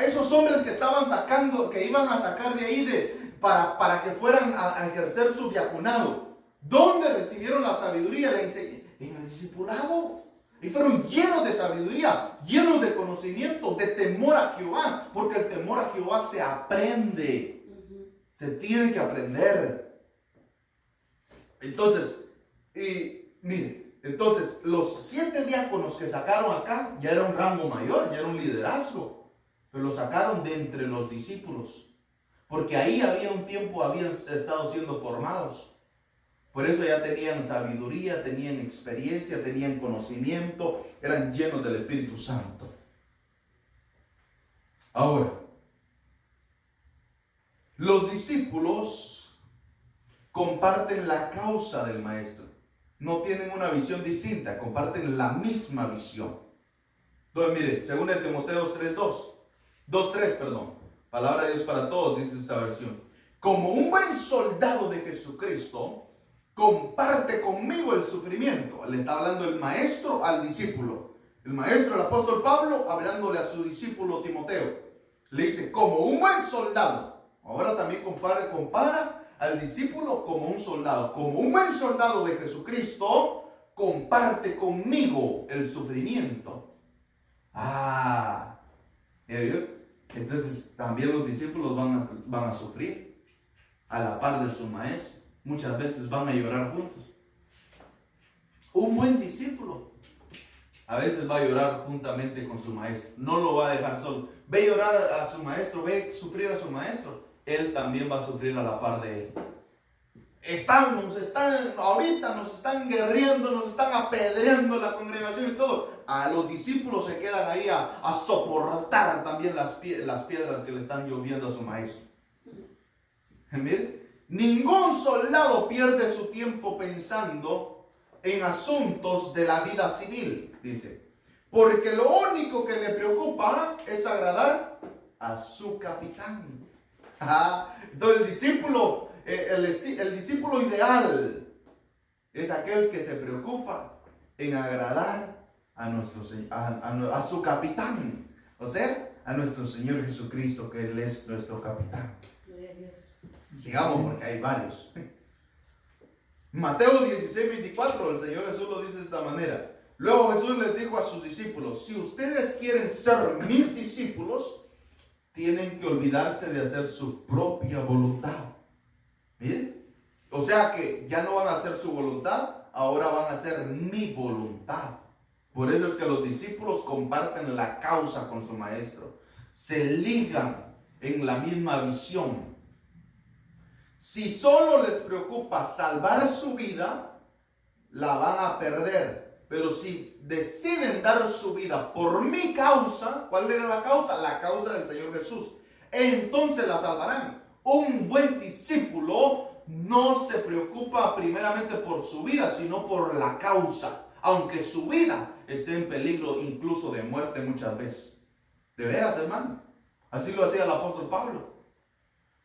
Esos hombres que estaban sacando, que iban a sacar de ahí para que fueran a ejercer su diaconado. ¿Dónde recibieron la sabiduría? En el discipulado. Y fueron llenos de sabiduría, llenos de conocimiento, de temor a Jehová. Porque el temor a Jehová se aprende. Se tiene que aprender. Entonces, entonces los 7 diáconos que sacaron acá ya era un rango mayor, ya era un liderazgo. Pero lo sacaron de entre los discípulos. Porque ahí había un tiempo, habían estado siendo formados. Por eso ya tenían sabiduría, tenían experiencia, tenían conocimiento, eran llenos del Espíritu Santo. Ahora, los discípulos comparten la causa del Maestro. No tienen una visión distinta, comparten la misma visión. Entonces, mire, según el Timoteo 2:3, palabra de Dios para todos, dice esta versión. Como un buen soldado de Jesucristo, comparte conmigo el sufrimiento. Le está hablando el maestro al discípulo. El maestro, el apóstol Pablo, hablándole a su discípulo Timoteo. Le dice, como un buen soldado. Ahora también compara al discípulo como un soldado. Como un buen soldado de Jesucristo, comparte conmigo el sufrimiento. Entonces también los discípulos van a sufrir a la par de su maestro. Muchas veces van a llorar juntos. Un buen discípulo a veces va a llorar juntamente con su maestro. No lo va a dejar solo. Ve llorar a su maestro, ve sufrir a su maestro. Él también va a sufrir a la par de él. Ahorita nos están guerreando, nos están apedreando la congregación y todo. A los discípulos se quedan ahí a soportar también las piedras que le están lloviendo a su maestro. Miren, ningún soldado pierde su tiempo pensando en asuntos de la vida civil, dice. Porque lo único que le preocupa es agradar a su capitán. Entonces el discípulo ideal es aquel que se preocupa en agradar a su capitán, o sea, a nuestro Señor Jesucristo, que Él es nuestro capitán. Sigamos porque hay varios. Mateo 16:24, el Señor Jesús lo dice de esta manera. Luego Jesús les dijo a sus discípulos, si ustedes quieren ser mis discípulos, tienen que olvidarse de hacer su propia voluntad. ¿Bien? O sea que ya no van a hacer su voluntad, ahora van a hacer mi voluntad. Por eso es que los discípulos comparten la causa con su maestro. Se ligan en la misma visión. Si solo les preocupa salvar su vida, la van a perder. Pero si deciden dar su vida por mi causa, ¿cuál era la causa? La causa del Señor Jesús. Entonces la salvarán. Un buen discípulo no se preocupa primeramente por su vida, sino por la causa. Aunque su vida esté en peligro incluso de muerte muchas veces. De veras, hermano. Así lo hacía el apóstol Pablo.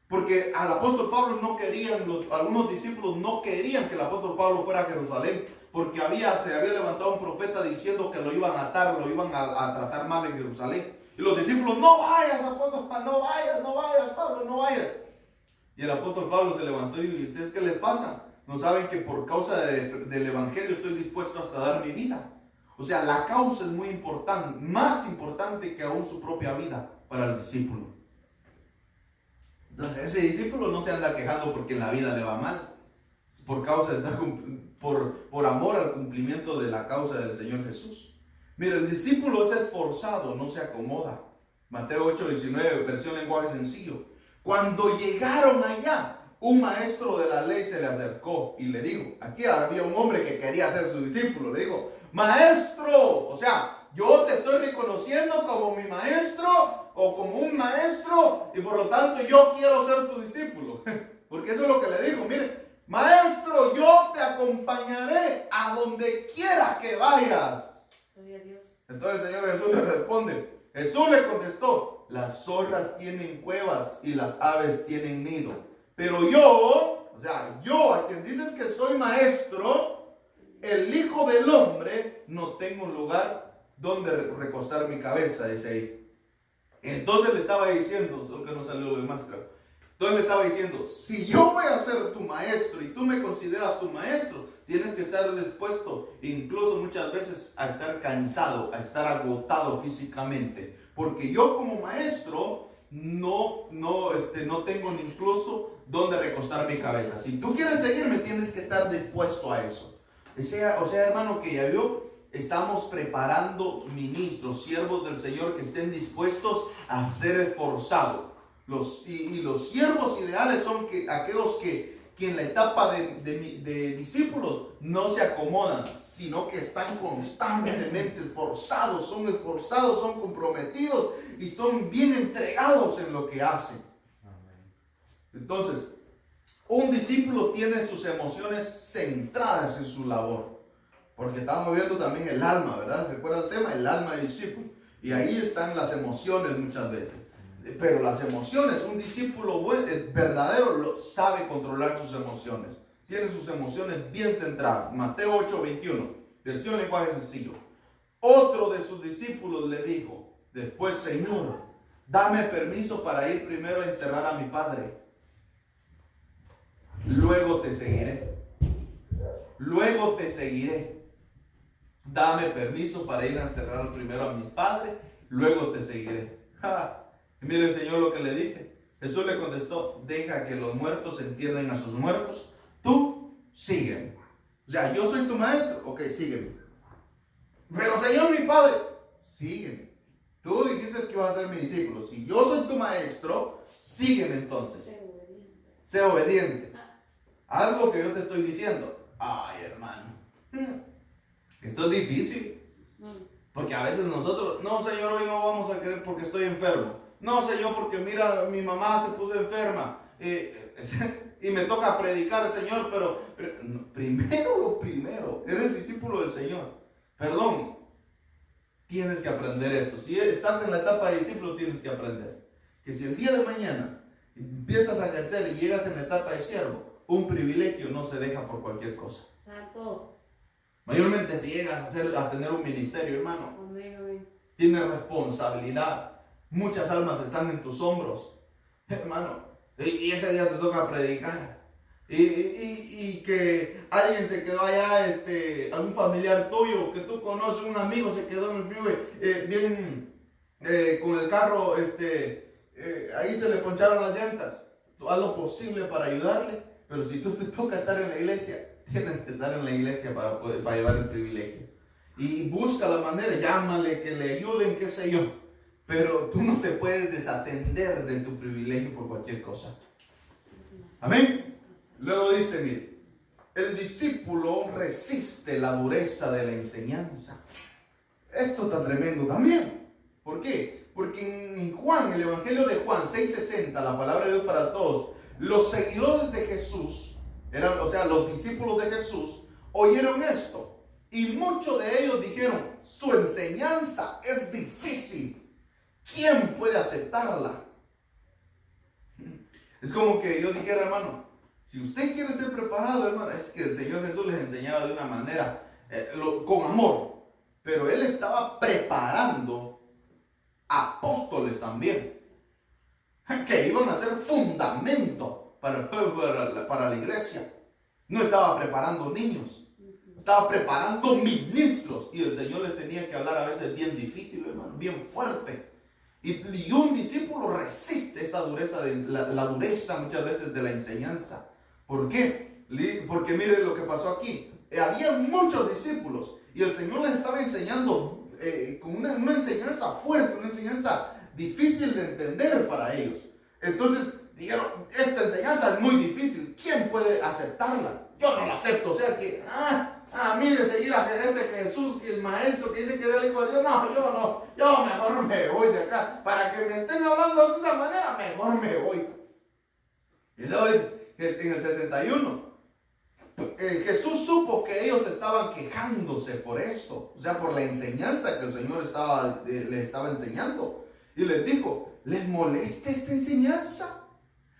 Porque al apóstol Pablo no querían, algunos discípulos no querían que el apóstol Pablo fuera a Jerusalén, porque se había levantado un profeta diciendo que lo iban a atar, lo iban a tratar mal en Jerusalén. Y los discípulos, no vayas, apóstol, no vayas, Pablo, no vayas. Y el apóstol Pablo se levantó y dijo, ¿y ustedes qué les pasa? ¿No saben que por causa del evangelio estoy dispuesto hasta dar mi vida? O sea, la causa es muy importante, más importante que aún su propia vida para el discípulo. Entonces ese discípulo no se anda quejando porque en la vida le va mal, por causa de estar por amor al cumplimiento de la causa del Señor Jesús. Mira, el discípulo es esforzado, no se acomoda. Mateo 8:19, versión lenguaje sencillo. Cuando llegaron allá, un maestro de la ley se le acercó y le dijo, aquí había un hombre que quería ser su discípulo, le dijo, maestro, o sea, yo te estoy reconociendo como mi maestro o como un maestro y por lo tanto yo quiero ser tu discípulo. Porque eso es lo que le dijo, mire, maestro, yo te acompañaré a donde quiera que vayas. Entonces el Señor Jesús le responde, Jesús le contestó, las zorras tienen cuevas y las aves tienen nido, pero yo, o sea, yo a quien dices que soy maestro, el Hijo del Hombre, no tengo un lugar donde recostar mi cabeza, dice ahí. Entonces le estaba diciendo, solo que no salió lo demás, claro. Entonces le estaba diciendo, si yo voy a ser tu maestro y tú me consideras tu maestro, tienes que estar dispuesto, incluso muchas veces, a estar cansado, a estar agotado físicamente. Porque yo como maestro no tengo ni incluso donde recostar mi cabeza. Si tú quieres seguirme, tienes que estar dispuesto a eso. O sea, hermano, que ya vio, estamos preparando ministros, siervos del Señor que estén dispuestos a ser esforzados. Los siervos ideales son aquellos que en la etapa de discípulos no se acomodan, sino que están constantemente esforzados, son comprometidos y son bien entregados en lo que hacen. Entonces, un discípulo tiene sus emociones centradas en su labor. Porque estamos viendo también el alma, ¿verdad? ¿Recuerda el tema? El alma del discípulo. Y ahí están las emociones muchas veces. Pero las emociones, un discípulo verdadero sabe controlar sus emociones. Tiene sus emociones bien centradas. Mateo 8:21, versión lenguaje sencillo. Otro de sus discípulos le dijo, después, Señor, dame permiso para ir primero a enterrar a mi padre. Luego te seguiré. Luego te seguiré. Dame permiso para ir a enterrar primero a mi padre, luego te seguiré. Y mire el Señor lo que le dice. Jesús le contestó, deja que los muertos entierren a sus muertos, tú sígueme. O sea, yo soy tu maestro, ok, sígueme. Pero Señor, mi padre, sígueme. Tú dijiste que ibas a ser mi discípulo. Si yo soy tu maestro, sígueme entonces. Sé obediente. Haz lo que yo te estoy diciendo. Ay, hermano. Esto es difícil. Porque a veces nosotros, no, Señor, hoy no vamos a querer porque estoy enfermo. No, Señor, porque mira, mi mamá se puso enferma. Y me toca predicar, Señor, pero primero lo primero, eres discípulo del Señor. Perdón, tienes que aprender esto. Si estás en la etapa de discípulo, tienes que aprender. Que si el día de mañana empiezas a ejercer y llegas en la etapa de siervo, un privilegio no se deja por cualquier cosa. Exacto. Mayormente si llegas a tener un ministerio, hermano, tienes responsabilidad. Muchas almas están en tus hombros, hermano. Y ese día te toca predicar. Y que alguien se quedó allá, algún familiar tuyo que tú conoces, un amigo se quedó en el freeway, bien con el carro ahí se le poncharon las llantas. Tú haz lo posible para ayudarle, pero si tú te toca estar en la iglesia, tienes que estar en la iglesia para llevar el privilegio. Y busca la manera, llámale, que le ayuden, qué sé yo. Pero tú no te puedes desatender de tu privilegio por cualquier cosa. Amén. Luego dice, mire, el discípulo resiste la dureza de la enseñanza. Esto está tremendo también. ¿Por qué? Porque en Juan, el Evangelio de Juan 6:60, la palabra de Dios para todos, los seguidores de Jesús, o sea, los discípulos de Jesús, oyeron esto. Y muchos de ellos dijeron, su enseñanza es difícil. ¿Quién puede aceptarla? Es como que yo dijera, hermano, si usted quiere ser preparado, hermano, es que el Señor Jesús les enseñaba de una manera, con amor. Pero Él estaba preparando apóstoles también, que iban a ser fundamento para la iglesia. No estaba preparando niños. Estaba preparando ministros y el Señor les tenía que hablar a veces bien difícil, hermano, bien fuerte. Y un discípulo resiste esa dureza, la dureza muchas veces de la enseñanza. ¿Por qué? Porque mire lo que pasó aquí. Había muchos discípulos y el Señor les estaba enseñando con una enseñanza fuerte, una enseñanza difícil de entender para ellos. Entonces dijeron, esta enseñanza es muy difícil, ¿quién puede aceptarla? Yo no la acepto, o sea que, mire, seguir a ese Jesús que es maestro, que dice que es el Hijo de Dios. No, yo mejor me voy de acá. Para que me estén hablando de esa manera, mejor me voy. Y luego en el 61, Jesús supo que ellos estaban quejándose por esto, o sea, por la enseñanza que el Señor les estaba enseñando. Y les dijo, ¿les molesta esta enseñanza?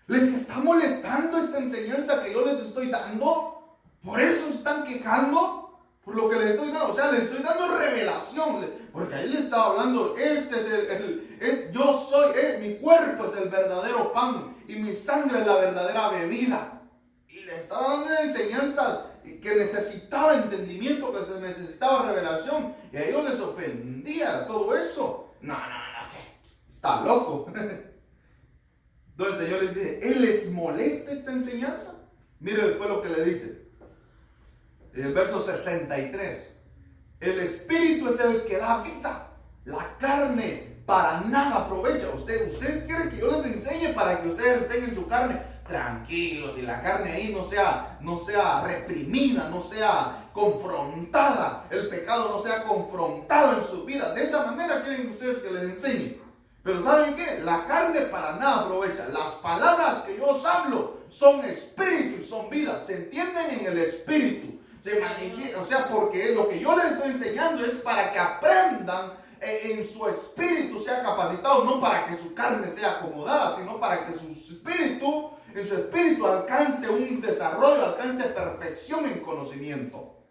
¿Les está molestando esta enseñanza que yo les estoy dando? ¿Por eso se están quejando? Por lo que les estoy dando. O sea, les estoy dando revelación. Porque ahí le estaba hablando, yo soy, mi cuerpo es el verdadero pan y mi sangre es la verdadera bebida. Y le estaba dando una enseñanza que necesitaba entendimiento, que se necesitaba revelación. Y a ellos les ofendía todo eso. No, que está loco. Entonces el Señor les dice, ¿Él les molesta esta enseñanza? Mire después lo que le dice. En el verso 63, el espíritu es el que da vida, la carne para nada aprovecha. Ustedes quieren que yo les enseñe para que ustedes estén en su carne tranquilos y la carne ahí no sea reprimida, no sea confrontada, el pecado no sea confrontado en su vida. De esa manera quieren ustedes que les enseñe. Pero ¿saben qué? La carne para nada aprovecha. Las palabras que yo os hablo son espíritu y son vida. Se entienden en el espíritu. Se manifiesta, o sea, porque lo que yo les estoy enseñando es para que aprendan en su espíritu sea capacitado, no para que su carne sea acomodada, sino para que en su espíritu alcance un desarrollo, alcance perfección en conocimiento.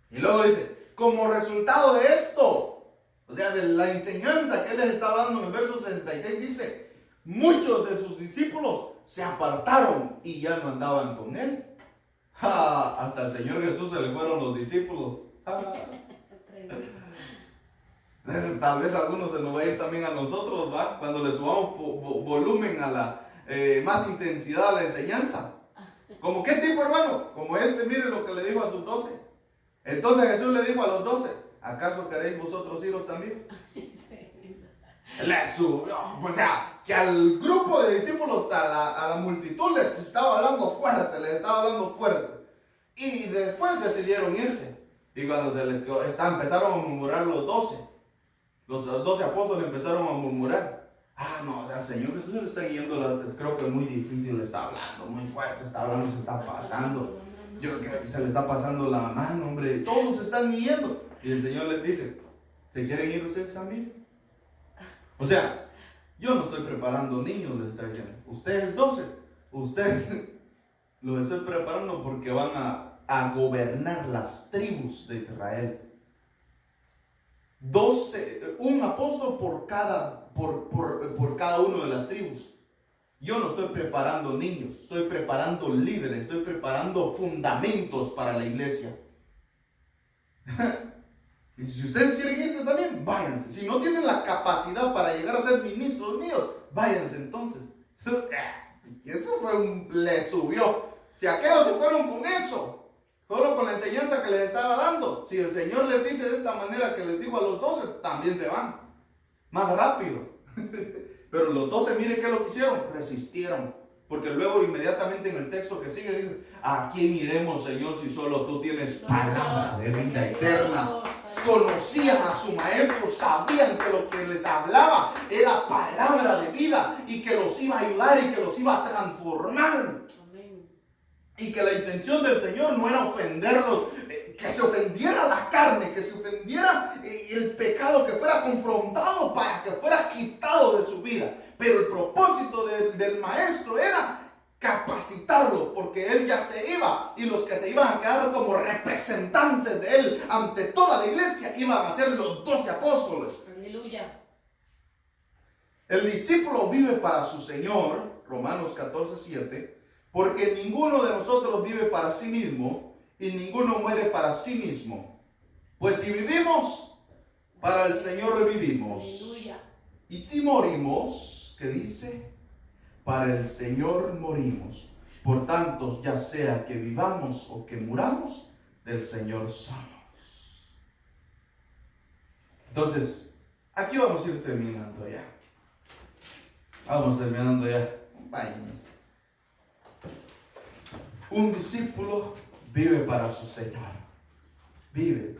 Y luego dice, como resultado de esto, o sea, de la enseñanza que él les estaba dando en el verso 66, dice, muchos de sus discípulos se apartaron y ya no andaban con él. Hasta el Señor Jesús se le fueron los discípulos. Tal vez algunos se nos va a ir también a nosotros, ¿va? Cuando le subamos volumen a la más intensidad a la enseñanza. ¿Como qué tipo, hermano? Como mire lo que le dijo a sus 12. Entonces Jesús le dijo a los 12, ¿acaso queréis vosotros iros también? Le subió, o sea, que al grupo de discípulos, a la multitud les estaba hablando fuerte. Y después decidieron irse. Y cuando empezaron a murmurar los 12 apóstoles empezaron a murmurar. No, o sea, el Señor Jesús le está guiando, creo que es muy difícil, le está hablando, muy fuerte está hablando, se está pasando. Yo creo que se le está pasando la mano, hombre. Todos se están guiando. Y el Señor les dice, ¿se quieren ir ustedes también? O sea, yo no estoy preparando niños, les está diciendo. Ustedes 12, ustedes los estoy preparando porque van a gobernar las tribus de Israel. 12, un apóstol por cada uno de las tribus. Yo no estoy preparando niños, estoy preparando líderes, estoy preparando fundamentos para la iglesia. Y si ustedes quieren irse también, váyanse. Si no tienen la capacidad para llegar a ser ministros míos, váyanse entonces. Eso le subió. Si aquellos se fueron con eso, solo con la enseñanza que les estaba dando, si el Señor les dice de esta manera que les dijo a los 12, también se van. Más rápido. Pero los 12, miren qué lo que hicieron, resistieron. Porque luego inmediatamente en el texto que sigue dice, ¿a quién iremos, Señor, si solo tú tienes palabra de vida eterna? Conocían a su maestro, sabían que lo que les hablaba era palabra de vida y que los iba a ayudar y que los iba a transformar. Y que la intención del Señor no era ofenderlos, que se ofendiera la carne, que se ofendiera el pecado, que fuera confrontado para que fuera quitado de su vida. Pero el propósito del maestro era capacitarlo, porque él ya se iba, y los que se iban a quedar como representantes de él ante toda la iglesia iban a ser los 12 apóstoles. Aleluya. El discípulo vive para su Señor, Romanos 14:7, porque ninguno de nosotros vive para sí mismo y ninguno muere para sí mismo. Pues si vivimos, para el Señor vivimos. Aleluya. Y si morimos, ¿qué dice? Para el Señor morimos. Por tanto, ya sea que vivamos o que muramos, del Señor somos. Entonces, aquí vamos a ir terminando ya. Vamos terminando ya. Bye. Un discípulo vive para su Señor. Vive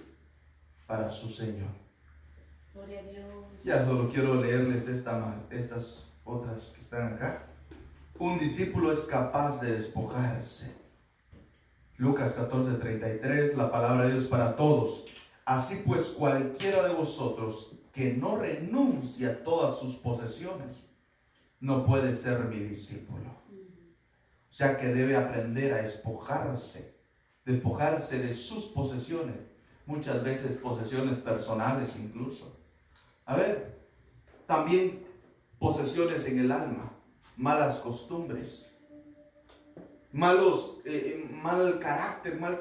para su Señor. Gloria a Dios. Ya solo quiero leerles estas otras que están acá. Un discípulo es capaz de despojarse. Lucas 14:33, la palabra de Dios para todos. Así pues, cualquiera de vosotros que no renuncie a todas sus posesiones, no puede ser mi discípulo. O sea que debe aprender a despojarse de sus posesiones, muchas veces posesiones personales incluso. A ver, también posesiones en el alma, malas costumbres, mal carácter, mal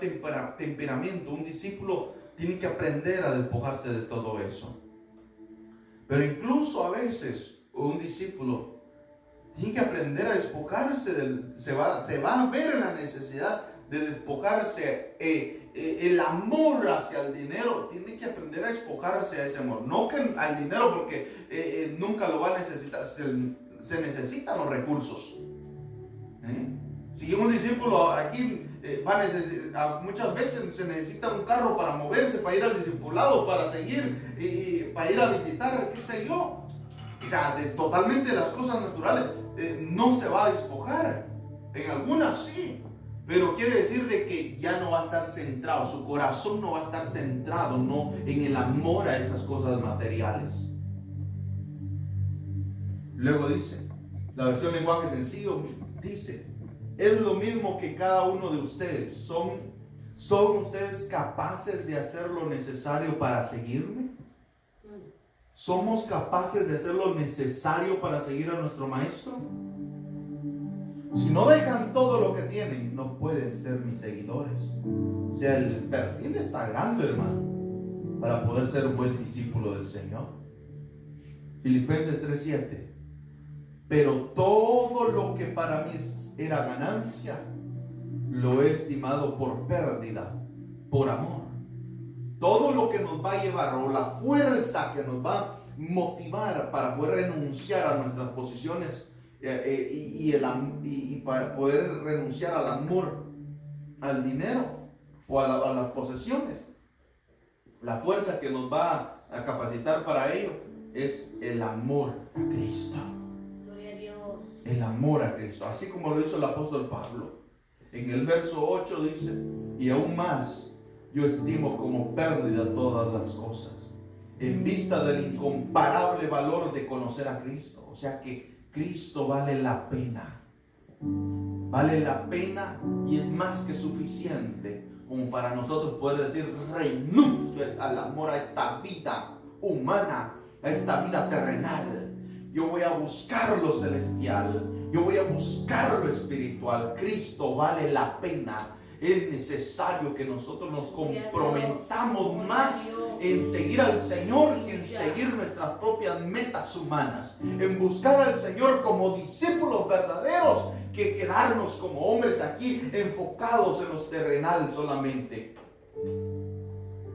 temperamento. Un discípulo tiene que aprender a despojarse de todo eso. Pero incluso a veces un discípulo tiene que aprender a despojarse, se va a ver en la necesidad de despojarse, el amor hacia el dinero, tiene que aprender a despojarse a ese amor. No que al dinero, porque nunca lo va a necesitar, se necesitan los recursos. Si un discípulo aquí va a necesitar, muchas veces se necesita un carro para moverse, para ir al discipulado, para seguir, y para ir a visitar, qué sé yo. O sea, totalmente las cosas naturales no se va a despojar. En algunas sí, pero quiere decir de que ya no va a estar centrado, su corazón no va a estar centrado no en el amor a esas cosas materiales. Luego dice, la versión lenguaje sencillo dice, es lo mismo que cada uno de ustedes. ¿Son ustedes capaces de hacer lo necesario para seguirme? ¿Somos capaces de hacer lo necesario para seguir a nuestro maestro? Si no dejan todo lo que tienen, no pueden ser mis seguidores. O sea, el perfil está grande, hermano, para poder ser un buen discípulo del Señor. Filipenses 3:7. Pero todo lo que para mí era ganancia, lo he estimado por pérdida, por amor. Todo lo que nos va a llevar, o la fuerza que nos va a motivar para poder renunciar a nuestras posiciones y para poder renunciar al amor, al dinero o a las posesiones, la fuerza que nos va a capacitar para ello es el amor a Cristo. Gloria a Dios. El amor a Cristo, así como lo hizo el apóstol Pablo. En el verso 8 dice, y aún más, yo estimo como pérdida todas las cosas, en vista del incomparable valor de conocer a Cristo. O sea que Cristo vale la pena. Vale la pena y es más que suficiente como para nosotros poder decir, renuncio al amor a esta vida humana, a esta vida terrenal. Yo voy a buscar lo celestial, yo voy a buscar lo espiritual. Cristo vale la pena. es necesario que nosotros nos comprometamos más en seguir al Señor que en seguir nuestras propias metas humanas, en buscar al Señor como discípulos verdaderos, que quedarnos como hombres aquí enfocados en los terrenal solamente.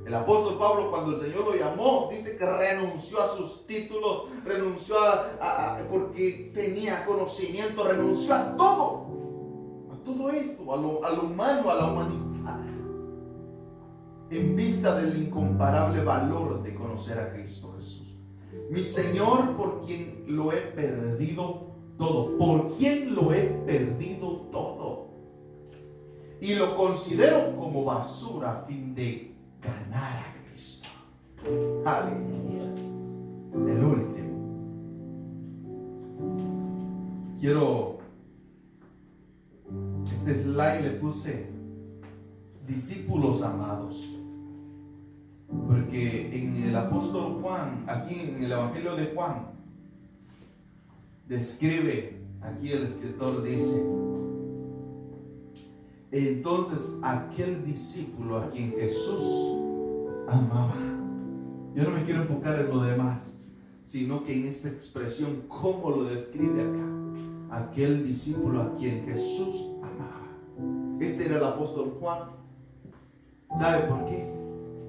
El apóstol Pablo, cuando el Señor lo llamó, dice que renunció a sus títulos, renunció porque tenía conocimiento, renunció a todo esto, a lo humano, a la humanidad, en vista del incomparable valor de conocer a Cristo Jesús, mi Señor, por quien lo he perdido todo, por quien lo he perdido todo, y lo considero como basura a fin de ganar a Cristo. Aleluya. El último. Este slide le puse discípulos amados, porque en el apóstol Juan, aquí en el Evangelio de Juan, describe, aquí el escritor dice: entonces aquel discípulo a quien Jesús amaba. Yo no me quiero enfocar en lo demás, sino que en esta expresión, cómo lo describe acá, aquel discípulo a quien Jesús amaba. Este era el apóstol Juan. ¿Sabe por qué?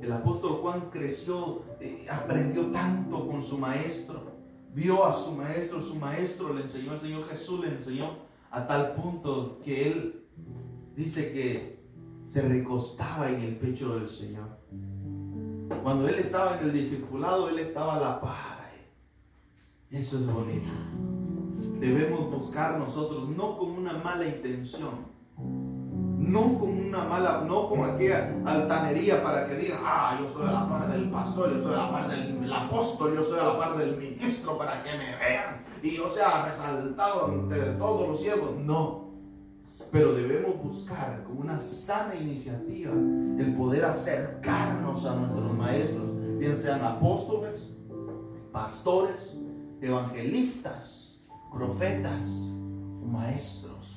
El apóstol Juan creció, aprendió tanto con su maestro, vio a su maestro le enseñó, el Señor Jesús le enseñó a tal punto que él dice que se recostaba en el pecho del Señor. Cuando él estaba en el discipulado, él estaba a la par. Eso es bonito. Debemos buscar nosotros, no con una mala intención, no con aquella altanería para que digan: yo estoy a la par del pastor, yo estoy a la par del apóstol, yo estoy a la par del ministro, para que me vean y yo sea resaltado ante todos los siervos. No. Pero debemos buscar con una sana iniciativa el poder acercarnos a nuestros maestros, bien sean apóstoles, pastores, evangelistas, profetas o maestros.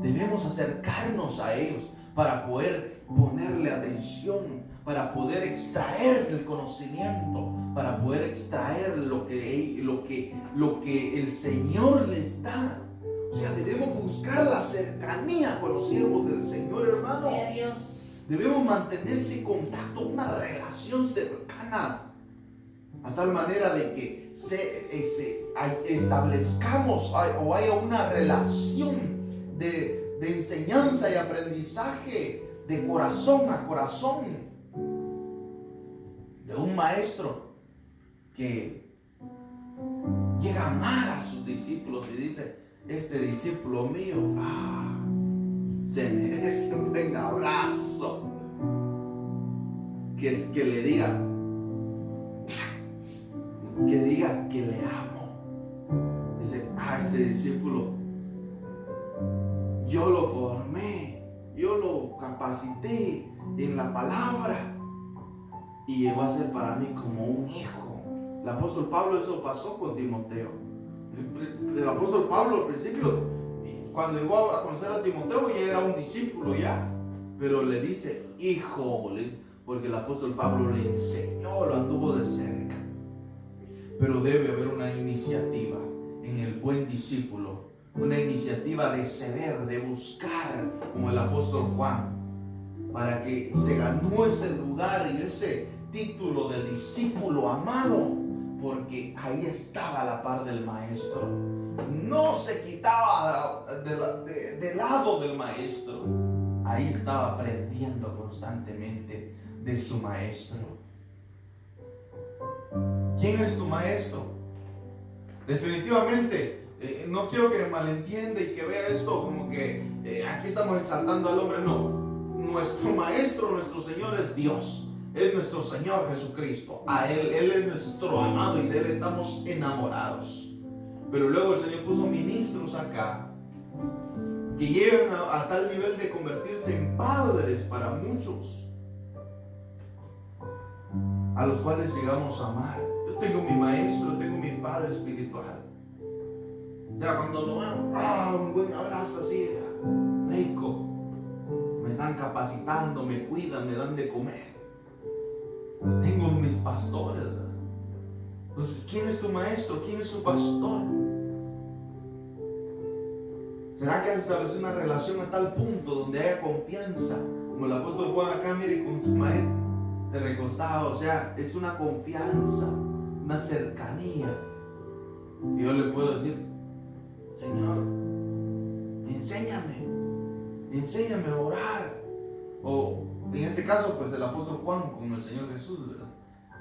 Debemos acercarnos a ellos para poder ponerle atención, para poder extraer el conocimiento, para poder extraer lo que el Señor les da. O sea, debemos buscar la cercanía con los siervos del Señor, hermano. Debemos mantenerse en contacto, una relación cercana, a tal manera de que establezcamos o haya una relación de enseñanza y aprendizaje de corazón a corazón, de un maestro que llega a amar a sus discípulos y dice: este discípulo mío se merece un buen abrazo, que le diga que le amo. Dice: este discípulo yo lo formé, yo lo capacité en la palabra y llegó a ser para mí como un hijo. El apóstol Pablo, eso pasó con Timoteo. El apóstol Pablo al principio, cuando llegó a conocer a Timoteo, ya era un discípulo ya, pero le dice hijo, porque el apóstol Pablo le enseñó, lo anduvo de cerca. Pero debe haber una iniciativa en el buen discípulo, una iniciativa de ceder, de buscar, como el apóstol Juan, para que se ganó ese lugar y ese título de discípulo amado, porque ahí estaba a la par del maestro, no se quitaba del lado del maestro, ahí estaba aprendiendo constantemente de su maestro. ¿Quién es tu maestro? Definitivamente, no quiero que me malentienda y que vea esto como que aquí estamos exaltando al hombre. No, nuestro maestro, nuestro Señor es Dios. Es nuestro Señor Jesucristo. A Él es nuestro amado y de Él estamos enamorados. Pero luego el Señor puso ministros acá que llegan a tal nivel de convertirse en padres para muchos, a los cuales llegamos a amar. Yo tengo mi maestro, tengo mi padre espiritual. Ya cuando lo veo, un buen abrazo así, rico, me me están capacitando, me cuidan, me dan de comer. Tengo mis pastores, ¿verdad? Entonces, ¿quién es tu maestro? ¿Quién es tu pastor? ¿Será que has establecido una relación a tal punto donde haya confianza? Como el apóstol Juan acá, mire, con su maestro de recostado. O sea, es una confianza, una cercanía. Y yo le puedo decir: Señor, enséñame a orar. O en este caso, pues el apóstol Juan con el Señor Jesús, ¿verdad?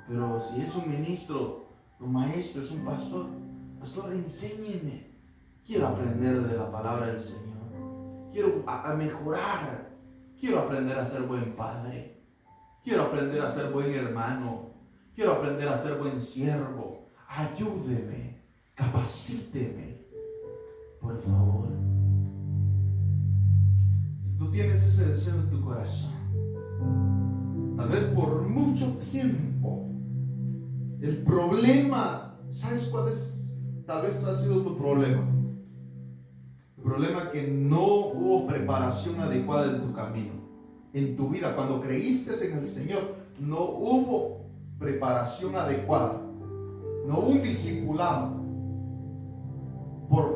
Pero si es un ministro, un maestro, es un pastor, enséñeme. Quiero aprender de la palabra del Señor. Quiero a mejorar. Quiero aprender a ser buen padre. Quiero aprender a ser buen hermano. Quiero aprender a ser buen siervo. Ayúdeme. Capacíteme. Por favor. Si tú tienes ese deseo en tu corazón, tal vez por mucho tiempo, el problema, ¿sabes cuál es? Tal vez ha sido tu problema. El problema es que no hubo preparación adecuada en tu camino, en tu vida. Cuando creíste en el Señor, no hubo preparación adecuada, no hubo un discipulado.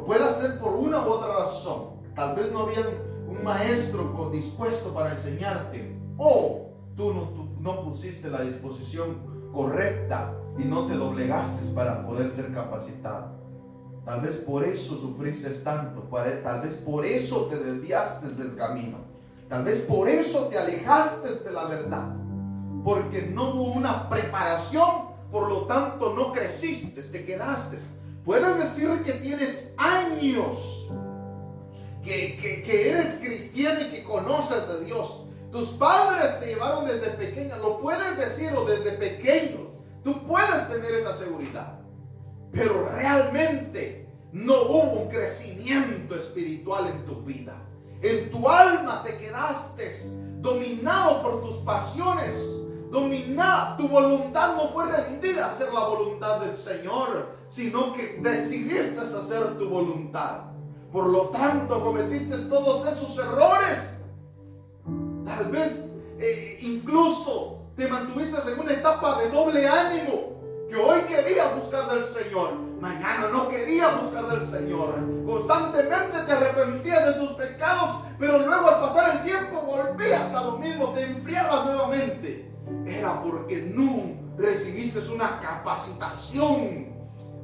Puede ser por una u otra razón. Tal vez no había un maestro dispuesto para enseñarte, o tú no pusiste la disposición correcta y no te doblegaste para poder ser capacitado. Tal vez por eso sufriste tanto, tal vez por eso te desviaste del camino, tal vez por eso te alejaste de la verdad, porque no hubo una preparación, por lo tanto no creciste, te quedaste. Puedes decir que tienes años, que eres cristiano y que conoces de Dios. Tus padres te llevaron desde pequeña, lo puedes decir, o desde pequeño, tú puedes tener esa seguridad. Pero realmente no hubo un crecimiento espiritual en tu vida. En tu alma te quedaste dominado por tus pasiones. Tu voluntad no fue rendida a hacer la voluntad del Señor, sino que decidiste hacer tu voluntad. Por lo tanto, cometiste todos esos errores. Tal vez incluso te mantuviste en una etapa de doble ánimo. Que hoy querías buscar del Señor, mañana no querías buscar del Señor. Constantemente te arrepentías de tus pecados, pero luego al pasar el tiempo volvías a lo mismo, te enfriabas nuevamente. Era porque no recibiste una capacitación,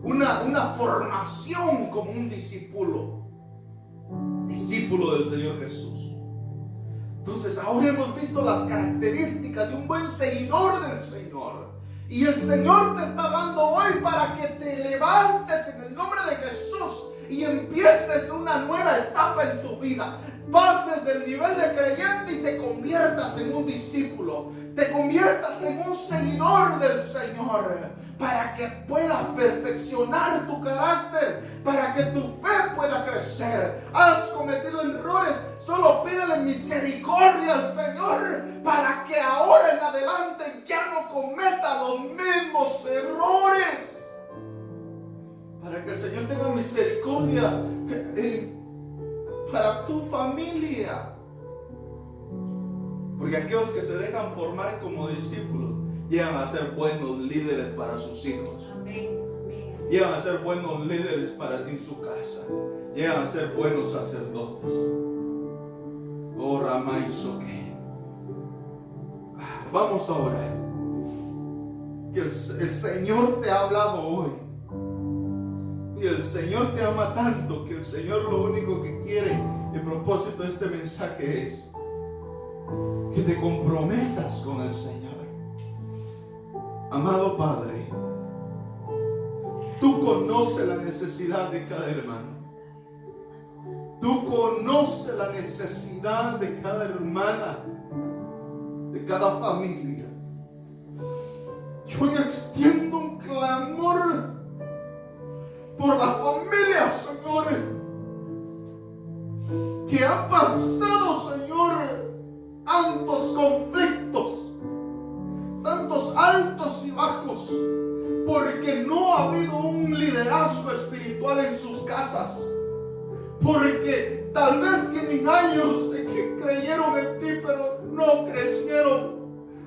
una formación como un discípulo del Señor Jesús. Entonces ahora hemos visto las características de un buen seguidor del Señor. Y el Señor te está dando hoy para que te levantes en el nombre de Jesús y empieces una nueva etapa en tu vida. Pases del nivel de creyente y te conviertas en un discípulo. Te conviertas en un seguidor del Señor, para que puedas perfeccionar tu carácter, para que tu fe pueda crecer. Has cometido errores, solo pídele misericordia al Señor, para que ahora en adelante ya no cometa los mismos errores. Para que el Señor tenga misericordia para tu familia. Porque aquellos que se dejan formar como discípulos llegan a ser buenos líderes para sus hijos. Amén. Llegan a ser buenos líderes en su casa. Llegan a ser buenos sacerdotes. Oh, Ramaisoke. Vamos a orar. Que el Señor te ha hablado hoy. Y el Señor te ama tanto que el Señor lo único que quiere, el propósito de este mensaje es que te comprometas con el Señor. Amado Padre, tú conoces la necesidad de cada hermano. Tú conoces la necesidad de cada hermana, de cada familia. Yo extiendo un clamor por la familia, Señor, que ha pasado, Señor, tantos conflictos, tantos altos y bajos, porque no ha habido un liderazgo espiritual en sus casas, porque tal vez tienen años de que creyeron en ti, pero no crecieron,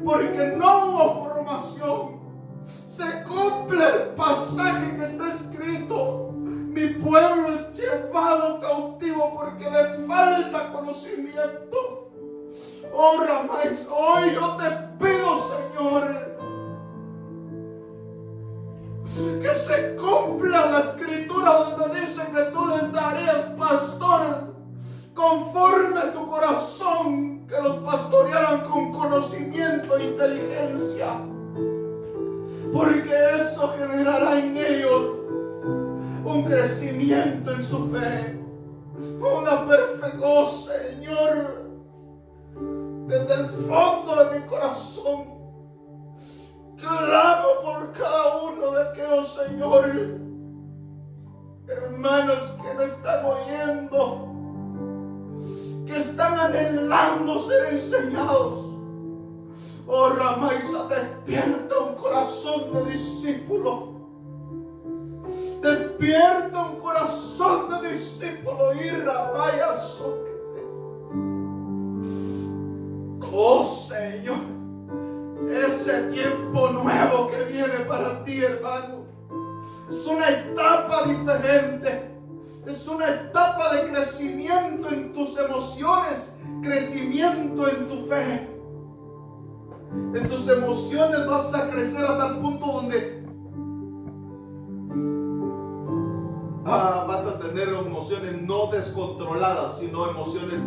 porque no hubo formación. Se cumple el pasaje que está escrito: mi pueblo es llevado cautivo porque le falta conocimiento. Oh, Ramais, hoy yo te pido, Señor, que se cumpla la escritura donde dice que tú les darías pastores conforme a tu corazón, que los pastorearan con conocimiento e inteligencia, porque eso generará en ellos un crecimiento en su fe, una perfección. Oh, Señor, desde el fondo de mi corazón clamo por cada uno de aquellos, Señor, hermanos que me están oyendo, que están anhelando ser enseñados. Oh, Ramaisa, despierta un corazón de discípulo. Despierta un corazón de discípulo y Ramaya. Oh, Señor, ese tiempo nuevo que viene para ti, hermano, es una etapa diferente. Es una etapa de crecimiento en tus emociones, crecimiento en tu fe. En tus emociones vas a crecer a tal punto donde vas a tener emociones no descontroladas, sino emociones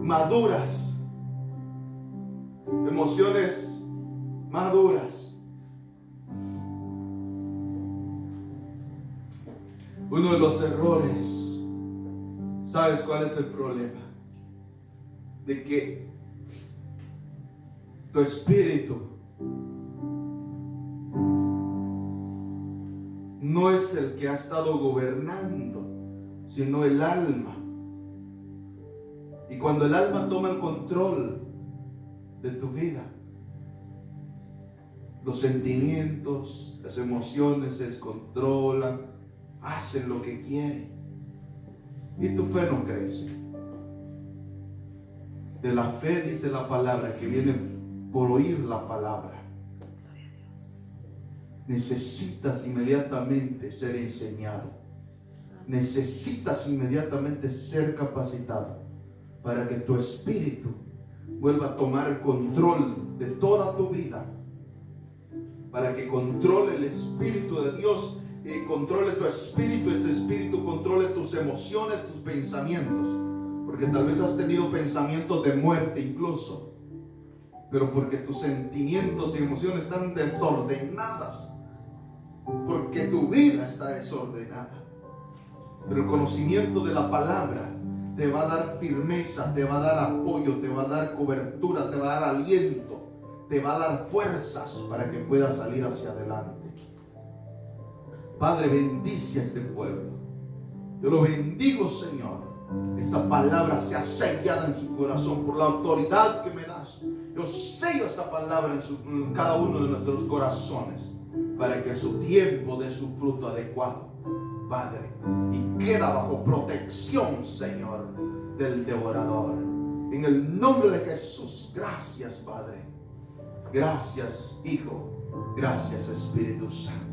maduras. Emociones maduras. Uno de los errores, ¿sabes cuál es el problema? De que tu espíritu no es el que ha estado gobernando, sino el alma. Y cuando el alma toma el control de tu vida, los sentimientos, las emociones se descontrolan, hacen lo que quieren y tu fe no crece. De la fe dice la palabra que viene por oír la palabra. Necesitas inmediatamente ser enseñado. Necesitas inmediatamente ser capacitado para que tu espíritu vuelva a tomar el control de toda tu vida, para que controle el Espíritu de Dios y controle tu espíritu, este espíritu controle tus emociones, tus pensamientos, porque tal vez has tenido pensamientos de muerte incluso, pero porque tus sentimientos y emociones están desordenadas, porque tu vida está desordenada. Pero el conocimiento de la palabra te va a dar firmeza, te va a dar apoyo, te va a dar cobertura, te va a dar aliento, te va a dar fuerzas para que puedas salir hacia adelante. Padre, bendice a este pueblo. Yo lo bendigo, Señor. Esta palabra sea sellada en su corazón por la autoridad que me das. Yo sello esta palabra en cada uno de nuestros corazones para que a su tiempo dé su fruto adecuado, Padre, y queda bajo protección, Señor, del devorador. En el nombre de Jesús, gracias, Padre. Gracias, Hijo. Gracias, Espíritu Santo.